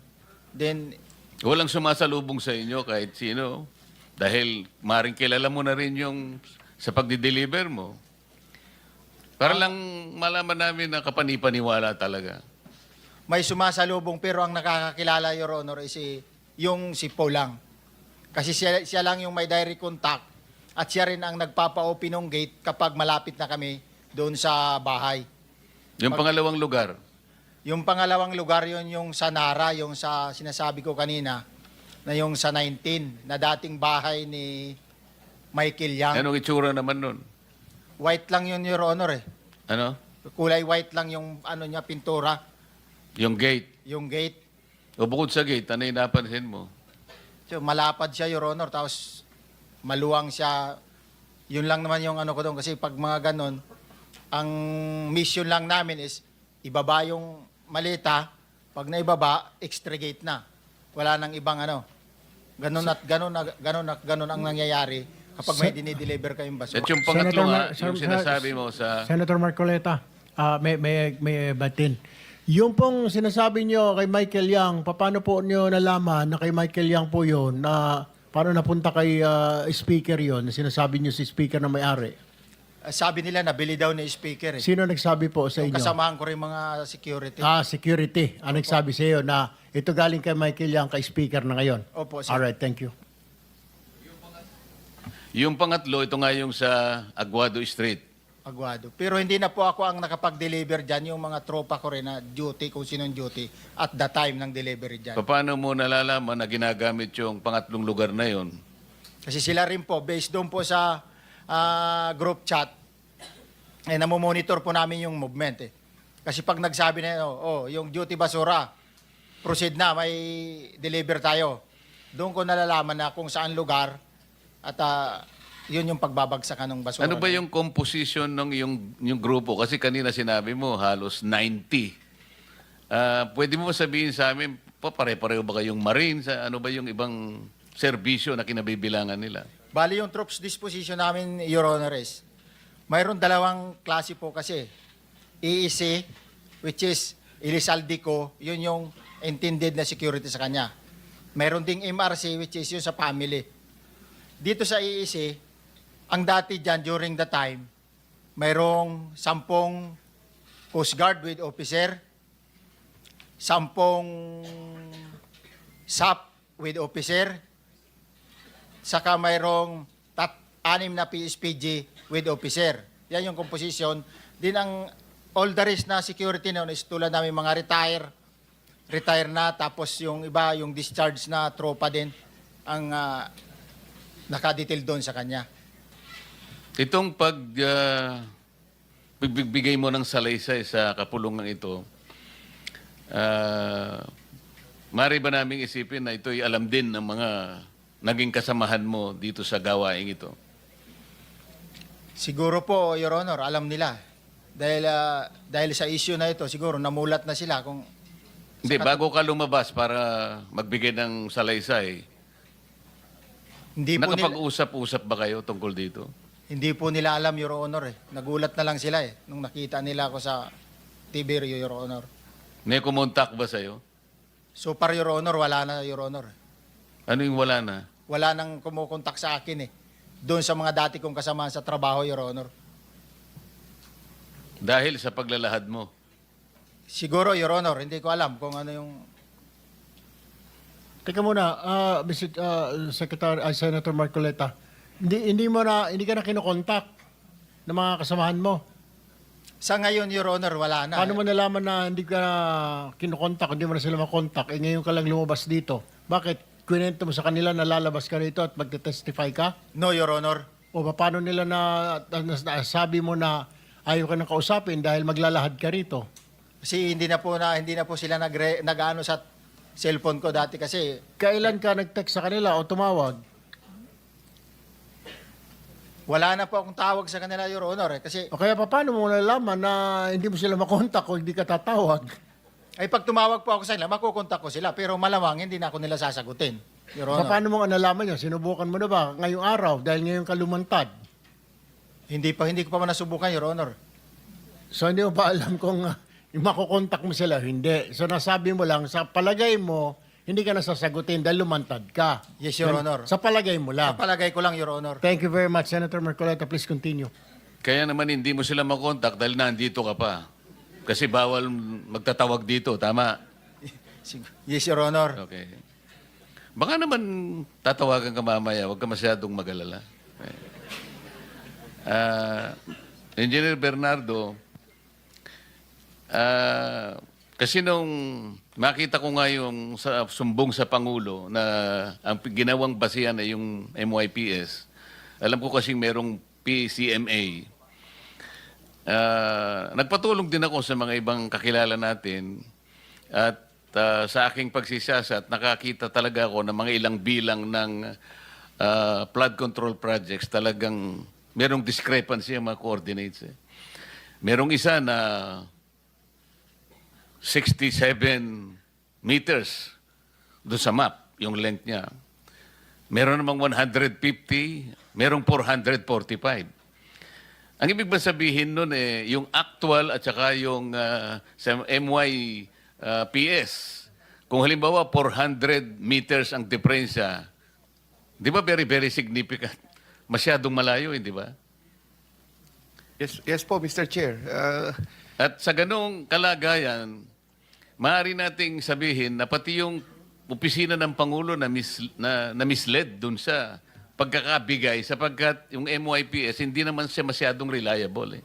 Then, Walang sumasalubong sa inyo kahit sino. Dahil maring kilala mo na rin yung sa pagdi-deliver mo. Para lang malaman namin na kapanipaniwala talaga. may sumasalubong pero ang nakakakilala, Your Honor, is yung si Paul lang. Kasi siya lang yung may direct contact at siya rin ang nagpapa-open ng gate kapag malapit na kami doon sa bahay. Yung pangalawang lugar, Yung pangalawang lugar yun yung sa Nara, yung sa sinasabi ko kanina, na yung sa 19, na dating bahay ni Michael Yang. anong itsura naman nun? White lang yun, Your Honor eh. Ano? Kulay white lang yung ano niya, pintura, Yung gate. yung gate. O bukod sa gate, ano yung napansin mo? So, malapad siya, Your Honor, tapos maluwang siya. Yun lang naman yung ano ko doon. Kasi pag mga ganon, ang mission lang namin is ibaba yung malita. Pag naibaba, extra gate na. Wala nang ibang ano. Ganon at ganon ang nangyayari kapag may dinideliver kayong basura. At yung pangatlo nga, Senator yung sinasabi mo sa... Senator Marcoleta, may batin. Yung pong sinasabi nyo kay Michael Yang, paano po nyo nalaman na kay Michael Yang po yun, na paano napunta kay speaker yon, sinasabi nyo si speaker na may-ari? Sabi nila, nabili daw ni speaker eh. Sino nagsabi po sa Yung inyo? kasamahan ko rin mga security. Security. Ang nagsabi sa iyo na ito galing kay Michael Yang, kay speaker na ngayon. Opo, sir. Alright, thank you. Yung pangatlo, ito nga yung sa Aguado Street. Aguado. Pero hindi na po ako ang nakapag-deliver dyan, yung mga tropa ko rin na duty, kung sinong duty, at the time ng delivery dyan. Paano mo nalalaman na ginagamit yung pangatlong lugar na yon? Kasi sila rin po, based doon po sa group chat, namomonitor po namin yung movement eh. Kasi pag nagsabi na, yung duty basura, proceed na, may deliver tayo. Doon ko nalalaman na kung saan lugar at yun yung pagbabagsakan ng basura. Ano ba yung composition ng yung grupo? Kasi kanina sinabi mo, halos 90. Pwede mo ba sabihin sa amin, pare-pareho ba kayong Marines? Ano ba yung ibang serbisyo na kinabibilangan nila? Bali yung troops disposition namin, Your Honor, is mayroon dalawang klase po kasi. EEC, which is Elizaldico, yun yung intended na security sa kanya. Mayroon ding MRC, which is yun sa family. Dito sa EEC, ang dati dyan during the time, mayroong 10 Coast Guard with officer, 10 SAP with officer, saka mayroong 6 na PSPG with officer. Yan yung composition. Din ang all the rest na security noon is tulad namin mga retire na, tapos yung iba, yung discharge na tropa din ang nakadetail doon sa kanya. Itong pagbibigay mo ng salaysay sa kapulungan ito, mari ba naming isipin na ito'y alam din ng mga naging kasamahan mo dito sa gawaing ito? Siguro po, Your Honor, alam nila. Dahil sa issue na ito, siguro namulat na sila kung... Hindi, bago ka lumabas para magbigay ng salaysay, Hindi po, nila, nakapag-usap-usap ba kayo tungkol dito? hindi po nila alam, Your Honor. Nagulat na lang sila nung nakita nila ako sa TV, Your Honor. May kumontak ba sa'yo? So far, Your Honor, wala na, Your Honor. Ano yung wala na? Wala nang kumukontak sa akin doon sa mga dati kong kasama sa trabaho, Your Honor. Dahil sa paglalahad mo. Siguro, Your Honor, hindi ko alam kung ano yung... Teka muna, Mr. Senator Marcoleta, hindi ka na kinokontak ng mga kasamahan mo. Sa ngayon, Your Honor, wala na. Paano mo nalaman na hindi ka na kinokontak, hindi mo na sila makontak, ngayon ka lang lumabas dito? Bakit? Kwento mo sa kanila na lalabas ka rito at magte-testify ka? No, Your Honor. O paano nila sabi mo na ayaw ka nang kausapin dahil maglalahad ka rito? Kasi hindi na po sila nag-ano sa cellphone ko dati kasi Kailan ka nag-text sa kanila o tumawag? wala na po akong tawag sa kanila, Your Honor. Kasi O kaya paano mo nalaman na hindi mo sila makontak o hindi ka tatawag? ay pag tumawag po ako sa kanila, makukontak ko sila. Pero malamang hindi na ako nila sasagutin, Your Honor. Paano mo nalaman yan? Sinubukan mo na ba ngayong araw dahil ngayon ka lumantad? Hindi ko pa man nasubukan, Your Honor. So hindi mo pa alam kung makukontak mo sila? Hindi. So nasabi mo lang, sa palagay mo, hindi ka nasasagutin dahil lumantad ka. Yes, Your Honor. Sa palagay mo lang. Palagay ko lang, Your Honor. Thank you very much, Senator Marcoleta. Please continue. Kaya naman hindi mo sila makontak dahil nandito ka pa. Kasi bawal magtatawag dito, tama? Yes, Your Honor. Okay. Baka naman tatawagan ka mamaya, huwag ka masyadong mag-alala. Engineer Bernardo, kasi nung makita ko nga yung sumbong sa Pangulo na ang ginawang basihan ay yung MYPS, alam ko kasing merong PCMA. Nagpatulong din ako sa mga ibang kakilala natin at sa aking pagsisiyasat, nakakita talaga ako ng mga ilang bilang ng flood control projects. Talagang merong discrepancy ang mga coordinates. Merong isa na 67 meters doon sa map, yung length niya. Meron namang 150, merong 445. Ang ibig ba sabihin nun yung actual at saka yung sa MYPS, kung halimbawa 400 meters ang diferensya, di ba very, very significant? Masyadong malayo, hindi ba? Yes po, Mr. Chair. At sa ganong kalagayan, maaari nating sabihin na pati yung opisina ng Pangulo na misled dun sa pagkakabigay sapagkat yung MYPS hindi naman siya masyadong reliable.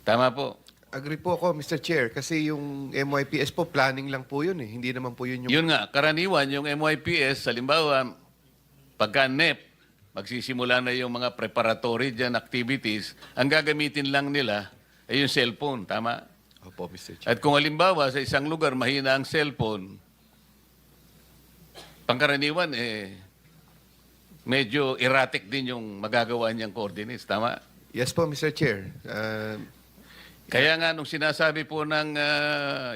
Tama po. Agree po ako, Mr. Chair, kasi yung MYPS po, planning lang po yun eh. Hindi naman po yun yung... Yun nga, karaniwan yung MYPS, halimbawa, pagka NEP, magsisimula na yung mga preparatory dyan activities, ang gagamitin lang nila ay yung cellphone, tama? Opo, Mr. Chair. At kung halimbawa sa isang lugar mahina ang cellphone, pangkaraniwan medyo erratic din yung magagawa niyang coordinates, tama? Yes po, Mr. Chair. Kaya nga nung sinasabi po ng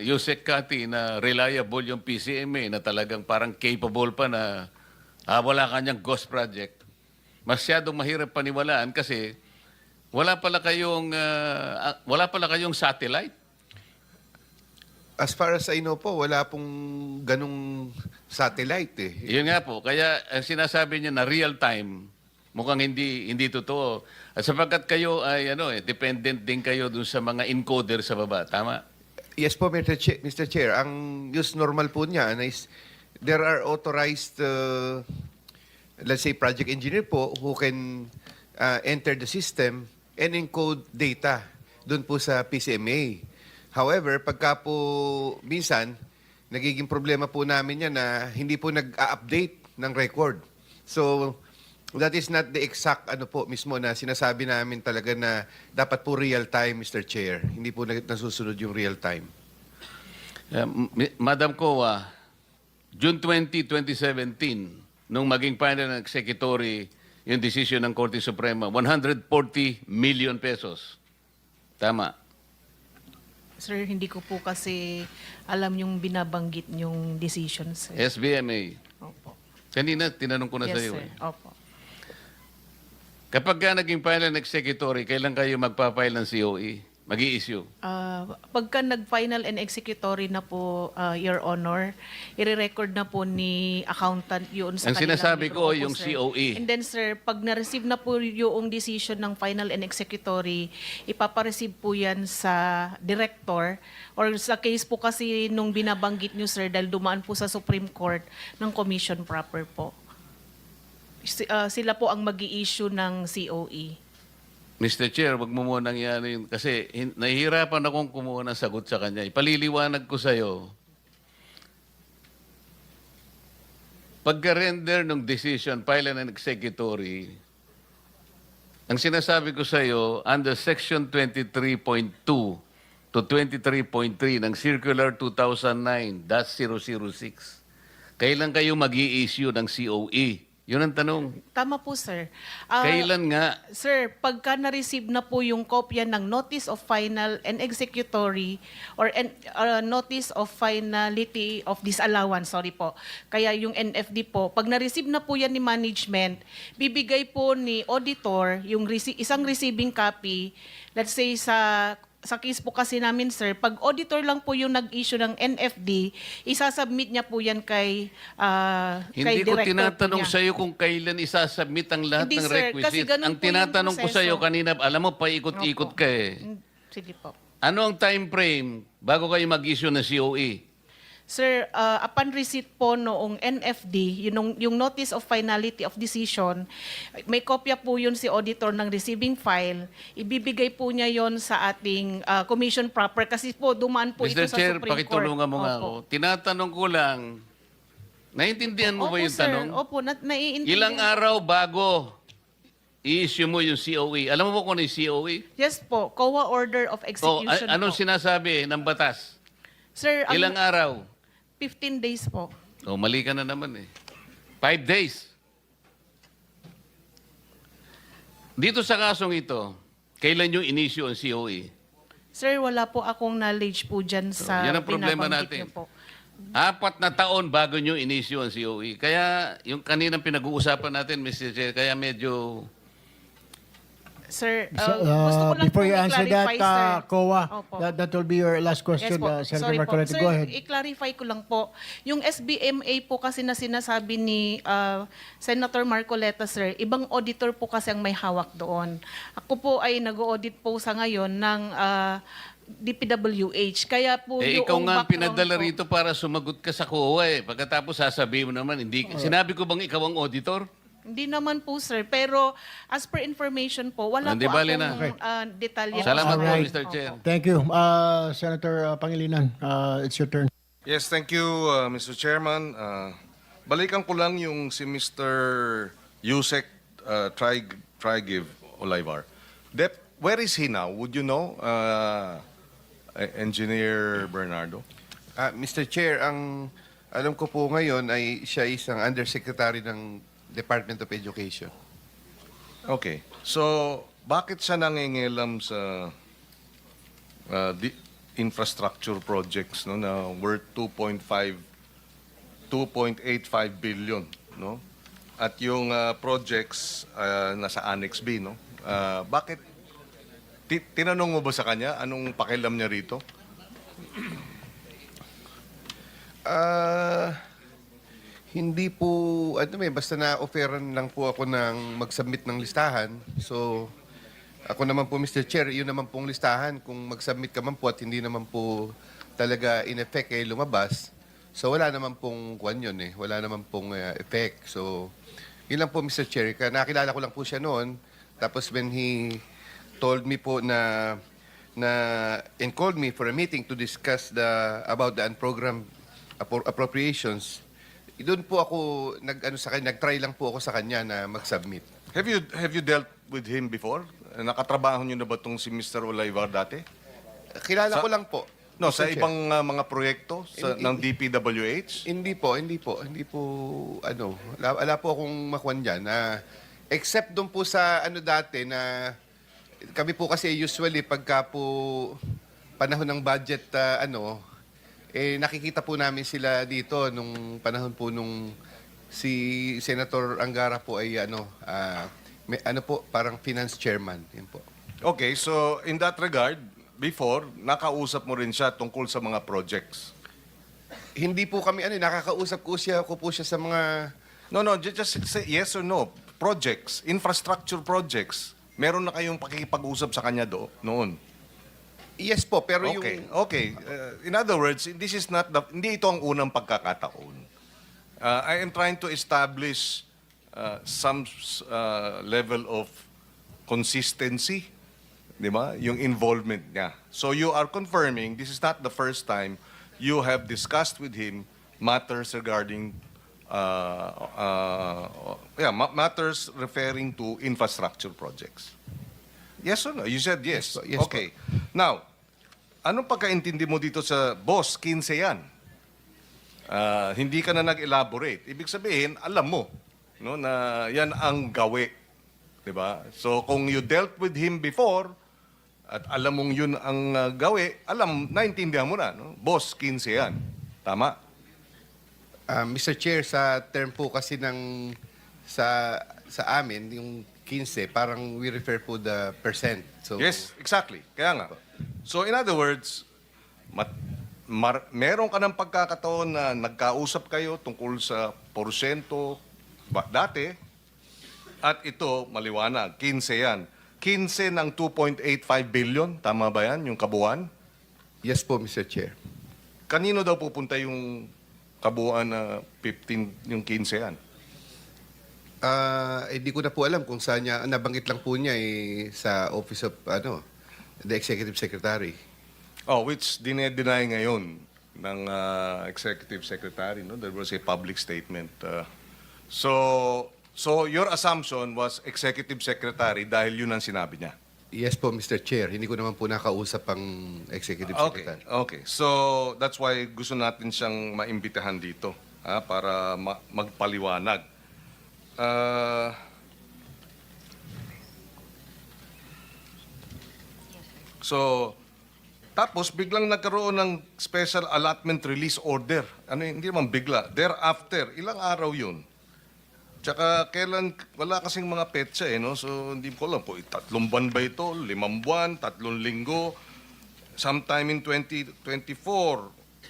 Yusek Kati na reliable yung PCMA na talagang parang capable pa na wala kanyang ghost project, masyadong mahirap paniwalaan kasi wala pala kayong satellite. As far as I know po, wala pong ganong satellite eh. Yun nga po. Kaya ang sinasabi niya na real time, mukhang hindi totoo. At sapagkat kayo ay dependent din kayo dun sa mga encoder sa baba. Tama? Yes po, Mr. Chair. Ang use normal po niya is there are authorized, let's say, project engineer po who can enter the system and encode data dun po sa PCMA. However, pagka po minsan, nagiging problema po namin yan na hindi po nag-update ng record. So, that is not the exact mismo na sinasabi namin talaga na dapat po real time, Mr. Chair. Hindi po nasusunod yung real time. Madam Kowa, June 20, 2017, nung maging final and executory yung decision ng Korte Suprema, 140 million pesos. Tama. Sir, hindi ko po kasi alam yung binabanggit yung decision, sir. SBMA. Opo. Kanina, tinanong ko na Yes, sa iyo. sir. Opo. Kapag ka naging final and executory, kailan kayo magpa-file ng COE? Mag-i-issue? Pagka nag-final and executory na po, Your Honor, i-record na po ni accountant yun sa Ang kanilang sinasabi libro. ko, Opo, yung sir. COE. And then, sir, pag na-receive na po yung decision ng final and executory, ipapareceive po yan sa director or sa case po kasi nung binabanggit nyo, sir, dahil dumaan po sa Supreme Court ng commission proper po. Sila po ang mag-i-issue ng COE. Mr. Chair, wag mo munang yan yun. Kasi nahihirapan akong kumuha ng sagot sa kanya. Ipaliliwanag ko sa'yo. Pagka-render ng decision, final and executory, ang sinasabi ko sa'yo, under Section 23.2 to 23.3 ng Circular 2009-006, kailan kayo mag-i-issue ng COE? Yun ang tanong. Tama po, sir. Kailan nga? Sir, pagka na-receive na po yung kopya ng Notice of Final and Executory or Notice of Finality of Disallowance, sorry po. Kaya yung NFD po, pag na-receive na po yan ni management, bibigay po ni auditor yung isang receiving copy, let's say sa case po kasi namin, sir, pag auditor lang po yung nag-issue ng NFD, isasubmit niya po yan kay Hindi ko director tinatanong po niya. sa iyo kung kailan isasubmit ang lahat Hindi, ng sir, kasi requisite. ganun Ang po yung tinatanong ko sa iyo proseso. kanina, alam mo, paikot-ikot Opo. ka eh. Sige po. Ano ang time frame bago kayo mag-issue ng COE? Sir, upon receipt po noong NFD, yung Notice of Finality of Decision, may kopya po yun si auditor ng receiving file. Ibibigay po niya yon sa ating commission proper kasi po dumaan po ito Mr. sa Chair, Supreme Court. pakitulungan mo nga Opo. ako. Tinatanong ko lang, naiintindihan mo ba Opo, yung sir. tanong? Opo, naiintindihan. Ilang araw bago i-issue mo yung COE? Alam mo ba kung ano yung COE? Yes po, COA Order of Execution anong po. sinasabi ng batas? Sir, ang Ilang araw? 15 days po. Mali ka na naman eh. 5 days. Dito sa kasong ito, kailan yung inisyu ang COE? Sir, wala po akong knowledge po dyan sa yan ang problema binabanggit natin. niyo po. 4 na taon bago nyo inisyu ang COE. Kaya yung kaninang pinag-uusapan natin, Mr. Chair, kaya medyo... Sir, gusto ko lang Before you pong answer that, i-clarify, sir. COA, Opo. that will be your last question, Yes po. Senator Sorry po. Marcoleta. Sir, Go ahead. i-clarify ko lang po. Yung SBMA po kasi na sinasabi ni Senator Marcoleta, sir, ibang auditor po kasi ang may hawak doon. Ako po ay nag-audit po sa ngayon ng DPWH. Kaya po yung ikaw nga ang background pinadala po- rito para sumagot ka sa COA eh. Pagkatapos sasabihin mo naman, hindi. Sinabi ko bang ikaw ang auditor? Hindi naman po, sir. Pero as per information po, wala Hindi po bali akong na. detalye. Salamat po, Alright. Mr. Chair. Thank you. Senator Pangilinan, it's your turn. Yes, thank you, Mr. Chairman. Balikan ko lang yung si Mr. Yusek Trigiv Olivar. Where is he now? Would you know, Engineer Bernardo? Mr. Chair, ang alam ko po ngayon ay siya isang undersecretary ng Department of Education. Okay. So, bakit siya nangingialam sa infrastructure projects no na worth 2.85 billion, no? At yung projects nasa Annex B, no? Bakit tinanong mo ba sa kanya anong pakialam niya rito? Hindi po, basta na-offeran lang po ako ng mag-submit ng listahan. So, ako naman po, Mr. Chair, yun naman pong listahan. Kung mag-submit ka man po at hindi naman po talaga in effect ay lumabas, so wala naman pong kwan yun eh. Wala naman pong effect. So, yun lang po, Mr. Chair. Nakilala ko lang po siya noon. Tapos when he told me po and called me for a meeting to discuss about the unprogrammed appropriations, doon po ako nag-try lang po ako sa kanya na mag-submit. Have you dealt with him before? Nakatrabaho niyo na ba tong si Mr. Olivar dati? Kilala ko lang po. No, Mr. sa Chair. ibang mga proyekto ng DPWH? Hindi po, wala po akong makuha dyan. Except doon po sa dati na kami po kasi usually pagka po panahon ng budget nakikita po namin sila dito nung panahon po nung si Senator Angara po ay parang finance chairman. Yan po. Okay, so in that regard, before, nakausap mo rin siya tungkol sa mga projects. Hindi po kami nakakausap ko po siya sa mga No, just say yes or no. Projects, infrastructure projects, meron na kayong pakikipag-usap sa kanya noon. yes po, pero Okay. In other words, hindi ito ang unang pagkakataon. I am trying to establish some level of consistency, di ba? Yung involvement niya. So you are confirming this is not the first time you have discussed with him matters regarding matters referring to infrastructure projects. Yes or no? You said yes. Yes po. Okay. Now, anong pagkaintindi mo dito sa boss, 15 yan? Hindi ka na nag-elaborate. Ibig sabihin, alam mo no, na yan ang gawi. Diba? So, kung you dealt with him before, at alam mong yun ang gawi, naintindihan mo na. No? Boss, 15 yan. Tama? Mr. Chair, sa term po kasi sa amin, yung 15, parang we refer po the percent. So, Yes, exactly. Kaya nga. So, in other words, meron ka ng pagkakataon na nagkausap kayo tungkol sa porsyento dati, at ito, maliwanag, 15 yan. 15 ng 2.85 billion, tama ba yan, yung kabuuan? yes po, Mr. Chair. kanino daw pupunta yung kabuuan na 15, yung 15 yan? Di ko na po alam kung saan niya, nabanggit lang po niya sa Office of the Executive Secretary. Oh, which dinedeny ngayon ng Executive Secretary, no? There was a public statement. So your assumption was Executive Secretary dahil yun ang sinabi niya? Yes po, Mr. Chair. Hindi ko naman po nakausap ang Executive Okay, Secretary. okay. So that's why gusto natin siyang maimbitahan dito para magpaliwanag. So, tapos biglang nagkaroon ng special allotment release order. Ano yun? Hindi naman bigla. Thereafter, ilang araw yun? Tsaka kailan, wala kasing mga petsa no? So hindi ko alam po, 3 buwan ba ito? 5 buwan? 3 linggo? Sometime in 2024.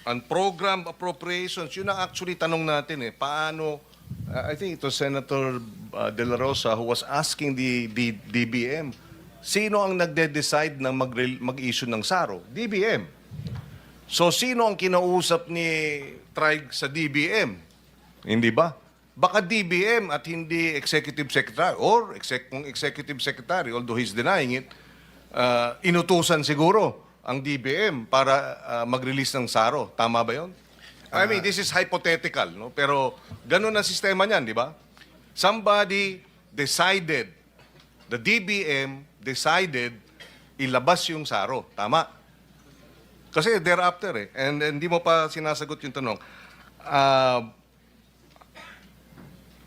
And program appropriations, yun ang actually tanong natin Paano, I think it was Senator De La Rosa who was asking the DBM, sino ang nagde-decide na mag-issue ng SARO? DBM. So sino ang kinausap ni Trig sa DBM? Hindi ba? Baka DBM at hindi Executive Secretary or kung Executive Secretary, although he's denying it, inutusan siguro ang DBM para mag-release ng SARO. Tama ba yun? I mean, this is hypothetical, no? Pero ganun ang sistema niyan, di ba? Somebody decided, the DBM decided ilabas yung SARO. Tama? Kasi thereafter and hindi mo pa sinasagot yung tanong.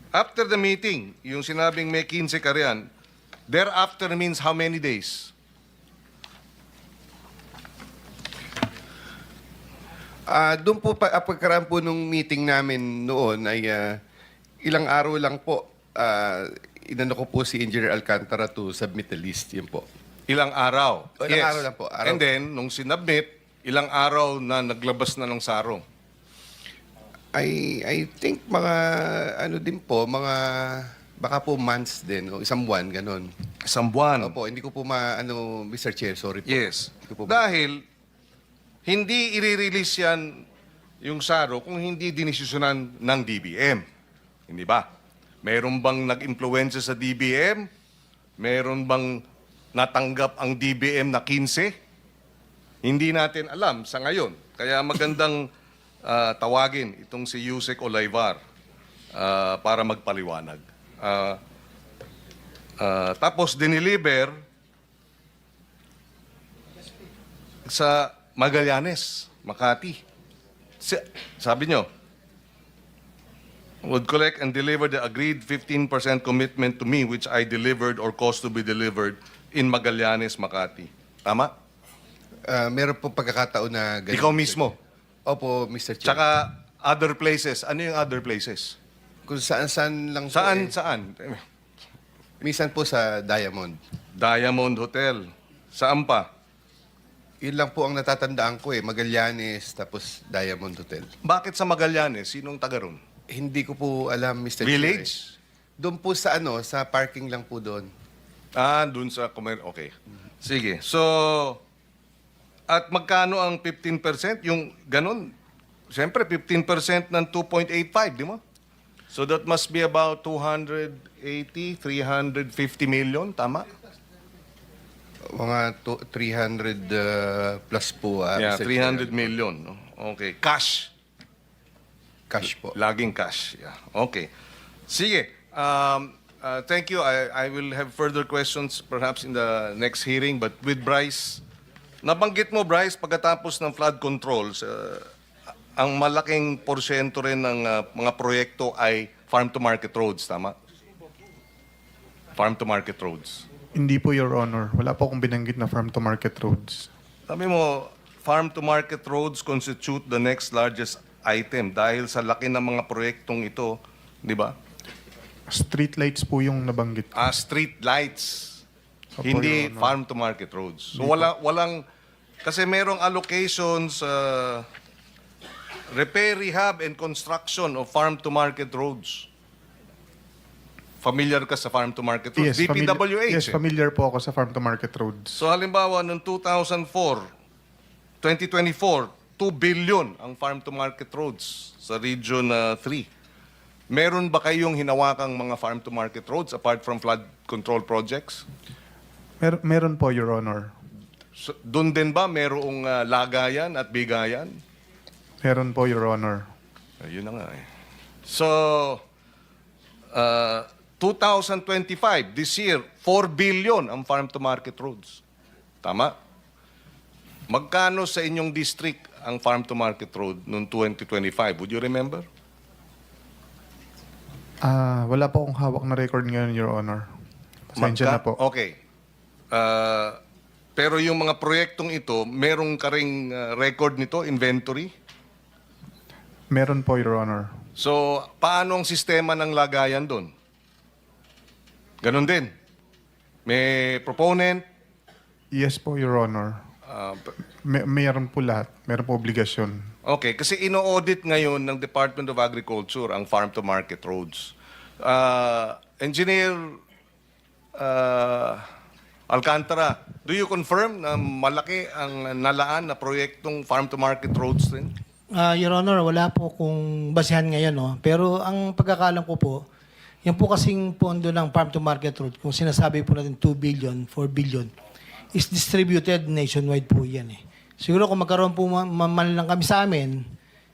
After the meeting, yung sinabing may 15 ka riyan, thereafter means how many days? Doon po, pagkaraan po nung meeting namin noon ay ilang araw lang po, inano ko po si Engineer Alcantara to submit the list. Yun po. Ilang araw? Ilang araw lang po. Araw. And then, nung sinubmit, ilang araw na naglabas na ng SARO? I think mga ano din po, mga baka po months din o isang buwan ganun. Isang buwan. Opo, hindi ko po Mr. Chair, sorry po. Yes. Hindi ko po Dahil, hindi i-release yan yung SARO kung hindi dinisyonan ng DBM. Hindi ba? Meron bang nag-impluensya sa DBM? Meron bang natanggap ang DBM na 15? Hindi natin alam sa ngayon. Kaya magandang tawagin itong si Yusek Olayvar para magpaliwanag. Tapos diniliver sa Magallanes, Makati. Sabi nyo, would collect and deliver the agreed 15% commitment to me which I delivered or caused to be delivered in Magallanes, Makati. Tama? Meron po pagkakataon na ganun. Ikaw mismo. Opo, Mr. Chair. Tsaka other places. Ano yung other places? Kung saan-saan lang po. Saan? Minsan po sa Diamond. Diamond Hotel. Saan pa? Yun lang po ang natatandaan ko Magallanes, tapos Diamond Hotel. Bakit sa Magallanes? Sinong taga ron? Hindi ko po alam, Mr. Village? Chair. Doon po sa sa parking lang po doon. Dun sa okay. Sige. So, at magkano ang 15%? Yung ganun. Siyempre, 15% ng 2.85, di mo? So that must be about 280, 350 million, tama? Mga 300 plus po. Yeah, Mr. 300 Chair. million. No? Okay. Cash. Cash po. Laging cash. Yeah. Okay. Sige. Thank you. I will have further questions perhaps in the next hearing. But with Bryce, nabanggit mo, Bryce, pagkatapos ng flood controls, ang malaking porsyento rin ng mga proyekto ay farm-to-market roads, tama? Farm-to-market roads. Hindi po, Your Honor. Wala po akong binanggit na farm-to-market roads. Sabi mo, farm-to-market roads constitute the next largest item dahil sa laki ng mga proyektong ito, di ba? Street lights po yung nabanggit ko. Street lights. Opo, Hindi Your Honor. farm-to-market roads. So walang, kasi merong allocations, repair, rehab, and construction of farm-to-market roads. Familiar ka sa farm-to-market roads? DPWH. Yes, familiar po ako sa farm-to-market roads. So halimbawa, noong 2024, 2 billion ang farm-to-market roads sa Region 3. Meron ba kayong hinawakang mga farm-to-market roads apart from flood control projects? Meron po, Your Honor. So, doon din ba merong lagayan at bigayan? Meron po, Your Honor. Ayun na nga eh. So, 2025, this year, 4 billion ang farm-to-market roads. Tama? Magkano sa inyong district ang farm-to-market road noong 2025? Would you remember? Wala po akong hawak na record ngayon, Your Honor. Pasensya na po. Okay. Pero yung mga proyektong ito, merong ka ring record nito, inventory? Meron po, Your Honor. So, paano ang sistema ng lagayan doon? Ganon din. May proponent, Yes po, Your Honor. Meron po lahat. Meron po obligasyon. okay, kasi ino-audit ngayon ng Department of Agriculture ang farm-to-market roads. Engineer Alcantara, do you confirm na malaki ang nalaan na proyektong farm-to-market roads din? Your Honor, wala po kung basehan ngayon, no? Pero ang pagkakalam ko po, yan po kasing pondo ng farm to market road, kung sinasabi po natin 2 billion, 4 billion, is distributed nationwide po yan eh. Siguro kung magkaroon po man lang kami sa amin,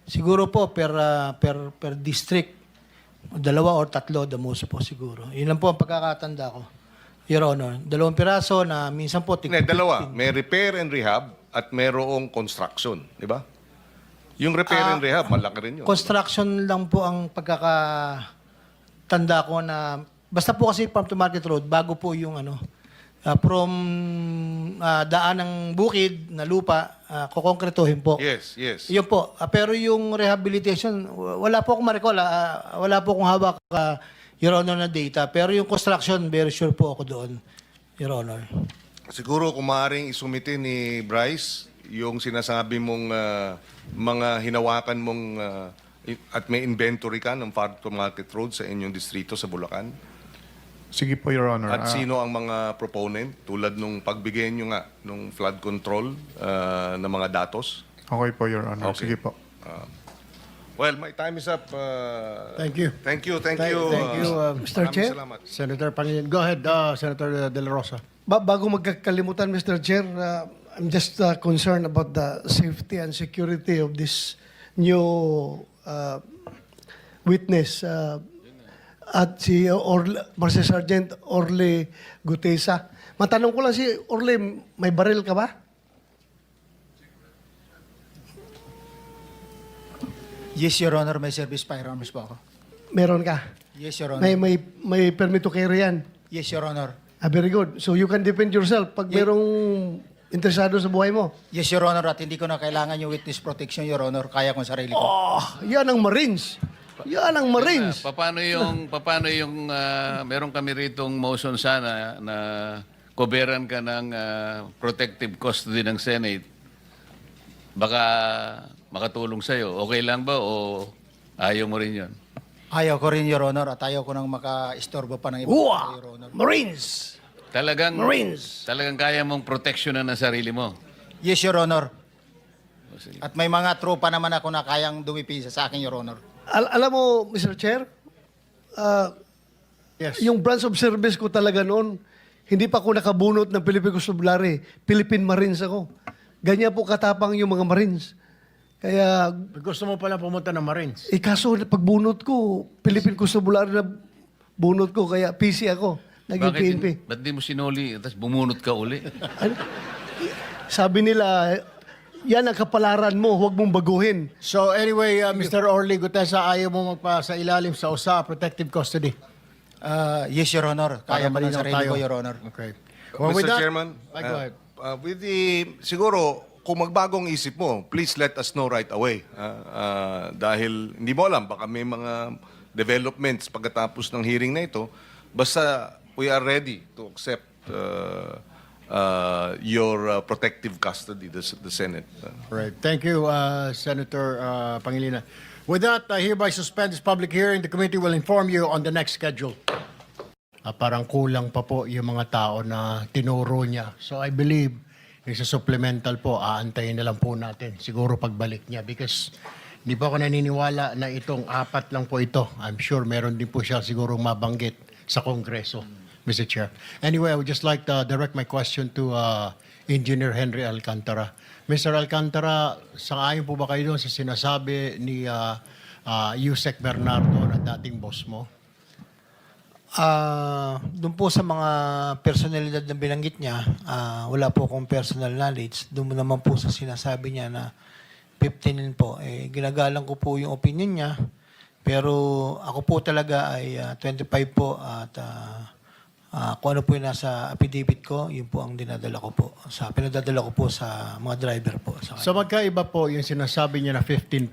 siguro po per district, 2 or 3, the most po siguro. Yun lang po ang pagkakatanda ko, Your Honor. 2 piraso na minsan po... Hindi, dalawa. May repair and rehab at merong construction. Di ba? Yung repair and rehab, malaki rin yun. Construction lang po ang pagkakatanda ko na basta po kasi farm to market road bago po yung from daan ng bukid na lupa kukonkretuhin po. Yes, yes. Yun po. Pero yung rehabilitation wala po akong ma-recall. Wala po akong hawak Your Honor na data. Pero yung construction very sure po ako doon, Your Honor. Siguro kung maaaring isumite ni Bryce yung sinasabi mong mga hinawakan mong at may inventory ka ng farm-to-market road sa inyong distrito sa Bulacan? Sige po, Your Honor. At sino ang mga proponent tulad nung pagbigay nyo nga nung flood control ng mga datos? Okay po, Your Honor. Okay. Sige po. Well, my time is up. Thank you. Thank you. Thank you, Mr. Chair. Salamat. Senator Pangilinan. Go ahead, Senator De La Rosa. Bago magkakalimutan, Mr. Chair, I'm just concerned about the safety and security of this new witness at si Master Sergeant Orly Gutesa. Matanong ko lang si Orly, may baril ka ba? Yes, Your Honor, may service firearms po ako. Meron ka? Yes, Your Honor. May permit to carry yan? Yes, Your Honor. Very good. So you can defend yourself pag merong interesado sa buhay mo. Yes, Your Honor, at hindi ko na kailangan yung witness protection, Your Honor. Kaya kong sarili ko. Oh, yan ang Marines. Yan ang Marines. Paano yung meron kami ritong motion sana na koberan ka ng protective custody ng Senate. Baka makatulong sa'yo. Okay lang ba o ayaw mo rin yun? Ayaw ko rin, Your Honor, at ayaw ko nang maka-istorbo pa ng iba, Uwa! Your Honor. Marines! Talagang Marines! kaya mong proteksyonan ang sarili mo. Yes, Your Honor. O, sige. At may mga tropa naman ako na kayang dumipisa sa akin, Your Honor. Alam mo, Mr. Chair, Yes. yung branch of service ko talaga noon, hindi pa ako nakabunot ng Philippine Constabulary. Philippine Marines ako. Ganyan po katapang yung mga Marines. Kaya, Gusto mo pala pumunta ng Marines. kaso pagbunot ko, Philippine Constabulary na bunot ko, kaya PC ako. Naging PNP. Ba't di mo sinuli tapos bumunot ka uli? Sabi nila, yan ang kapalaran mo, huwag mong baguhin. So anyway, Mr. Orly Gutesa, ayaw mo magpa sa ilalim sa USA, protective custody. Yes, Your Honor. Kaya ko ng malinaw sarili ko, Your Honor. Okay. Mr. Chairman, Go ahead. with siguro, kung magbagong isip mo, please let us know right away. Dahil hindi mo alam, baka may mga developments pagkatapos ng hearing na ito. Basta we are ready to accept your protective custody, the Senate. Right. Thank you, Senator Pangilinan. With that, I hereby suspend this public hearing. The committee will inform you on the next schedule. Parang kulang pa po yung mga tao na tinuro niya. So I believe Yung sa supplemental po, aantayin na lang po natin. Siguro pagbalik niya because hindi po ako naniniwala na itong 4 lang po ito. I'm sure meron din po siya siguro mabanggit sa Kongreso, Mr. Chair. Anyway, I would just like to direct my question to Engineer Henry Alcantara. Mr. Alcantara, sang-ayon po ba kayo doon sa sinasabi ni Yusek Bernardo na dating boss mo? Doon po sa mga personalidad na binanggit niya, wala po akong personal knowledge. Doon naman po sa sinasabi niya na 15 po, ginagalang ko po yung opinion niya. Pero ako po talaga ay 25 po at kung ano po yung nasa affidavit ko, yun po ang dinadala ko po. Pinadadala ko po sa mga driver po. So magkaiba po yung sinasabi niya na 15%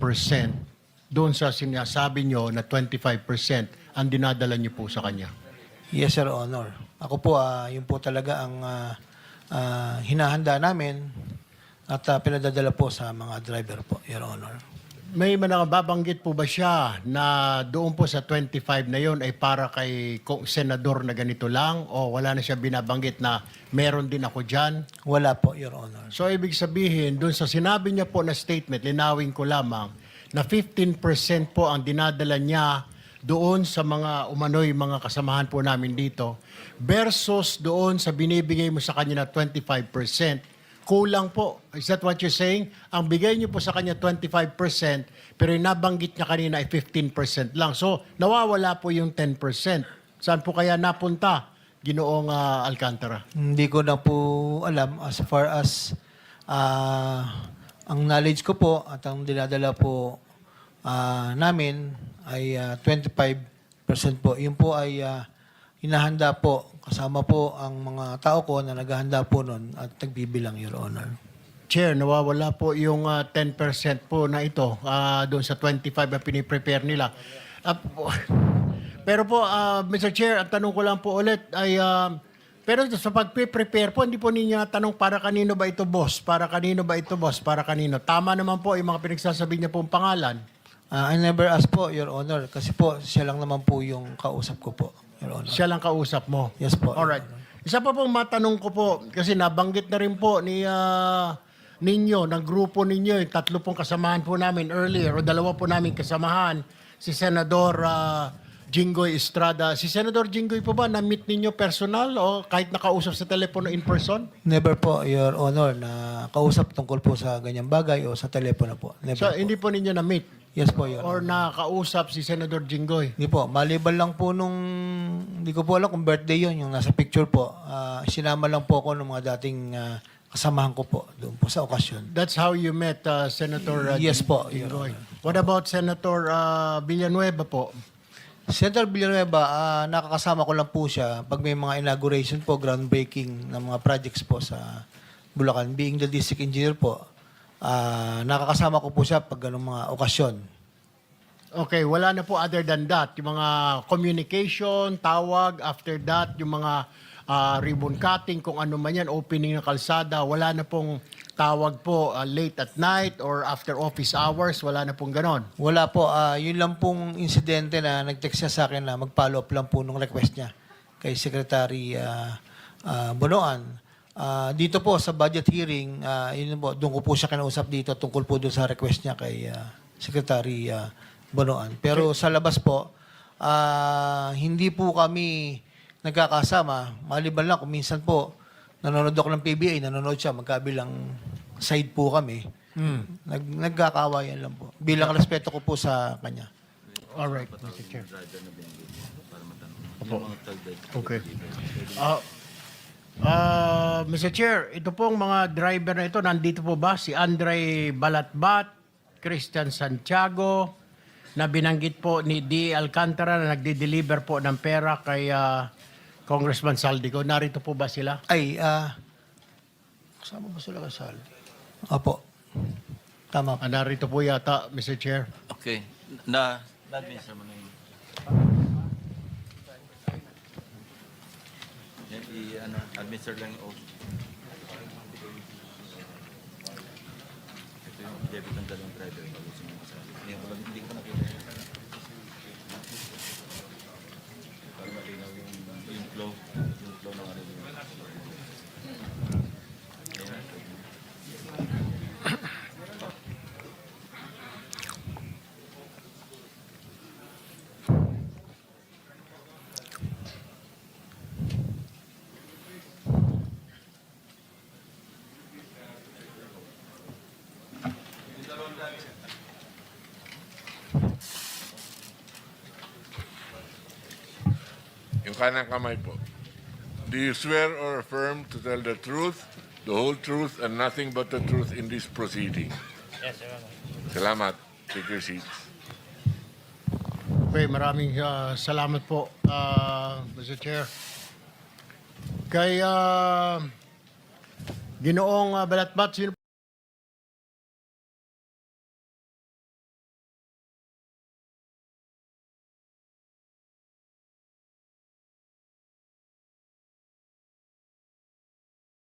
doon sa sinasabi niyo na 25% ang dinadala niyo po sa kanya. Yes, Sir Honor. Ako po, yun po talaga ang hinahanda namin at pinadadala po sa mga driver po, Your Honor. May babanggit po ba siya na doon po sa 25 na yon ay para kay senador na ganito lang o wala na siya binabanggit na meron din ako dyan? Wala po, Your Honor. So ibig sabihin, doon sa sinabi niya po na statement, linawin ko lamang, na 15% po ang dinadala niya doon sa mga umano'y mga kasamahan po namin dito versus doon sa binibigay mo sa kanya na 25%. Kulang po. Is that what you're saying? Ang bigay niyo po sa kanya 25%, pero yung nabanggit niya kanina ay 15% lang. So, nawawala po yung 10%. Saan po kaya napunta, Ginoong Alcantara? Hindi ko na po alam as far as ang knowledge ko po at ang dinadala po namin ay 25% po. Yun po ay hinahanda po. Kasama po ang mga tao ko na naghahanda po nun at nagbibilang, Your Honor. Chair, nawawala po yung 10% po na ito doon sa 25 na piniprepare nila. Pero po, Mr. Chair, ang tanong ko lang po ulit ay, pero sa pag-prepare po, hindi po ninyo tanong para kanino ba ito boss? Para kanino ba ito boss? Para kanino? Tama naman po yung mga pinagsasabi niya pong pangalan. I never asked po, Your Honor, kasi po siya lang naman po yung kausap ko po, Your Honor. Siya lang kausap mo? Yes po. Alright. Isa pa pong matanong ko po, kasi nabanggit na rin po ni ninyo, ng grupo ninyo, yung 3 pong kasamahan po namin earlier, o 2 po namin kasamahan, si Senador Jinggoy Estrada. Si Senador Jinggoy po ba, na-meet ninyo personal o kahit nakausap sa telepono in person? Never po, Your Honor, na kausap tungkol po sa ganyang bagay o sa telepono po. Never So, po. hindi po ninyo na-meet? Yes po, Your Or Honor. nakausap si Senador Jinggoy? Hindi po, maliban lang po nung, hindi ko po alam kung birthday yun, yung nasa picture po. Sinama lang po ako ng mga dating kasamahan ko po doon po sa okasyon. That's how you met Senator Yes po, Your Jinggoy. Honor. What about Senator Villanueva po? Senator Villanueva, nakakasama ko lang po siya pag may mga inauguration po, groundbreaking ng mga projects po sa Bulacan. Being the district engineer po, nakakasama ko po siya pag ganung mga okasyon. Okay, wala na po other than that. Yung mga communication, tawag, after that, yung mga ribbon cutting, kung ano man yan, opening ng kalsada, wala na pong tawag po late at night or after office hours, wala na pong ganon. Wala po, yun lang pong insidente na nag-text siya sa akin na mag-follow up lang po nung request niya kay Secretary Bonoan. Dito po sa budget hearing, yun po, doon ko po siya kinausap dito tungkol po doon sa request niya kay Secretary Bonoan. Pero sa labas po, hindi po kami nagkakasama. Maliban lang kung minsan po, nanonood ako ng PBA, nanonood siya, magkabilang side po kami. Nagkakawayan lang po. Bilang respeto ko po sa kanya. Alright, Mr. Chair. Opo. Okay. Mr. Chair, ito pong mga driver na ito, nandito po ba? Si Andre Balatbat, Christian Santiago, na binanggit po ni D. Alcantara na nagde-deliver po ng pera kay Congressman Saldico. Narito po ba sila? Ay, kasama ba sila kasal? Opo. Tama po. Narito po yata, Mr. Chair. Okay. Na-administer mo na yun. Yan, administer lang yung oath. Ito yung debit ng dalawang driver. Hindi ko nakita. Para malinaw yung flow ng ano yun. Yung kanang kamay po. Do you swear or affirm to tell the truth, the whole truth, and nothing but the truth in this proceeding? Yes, Your Honor. Salamat. Take your seats. Okay, maraming salamat po, Mr. Chair. Kay Ginoong Balatbat, sino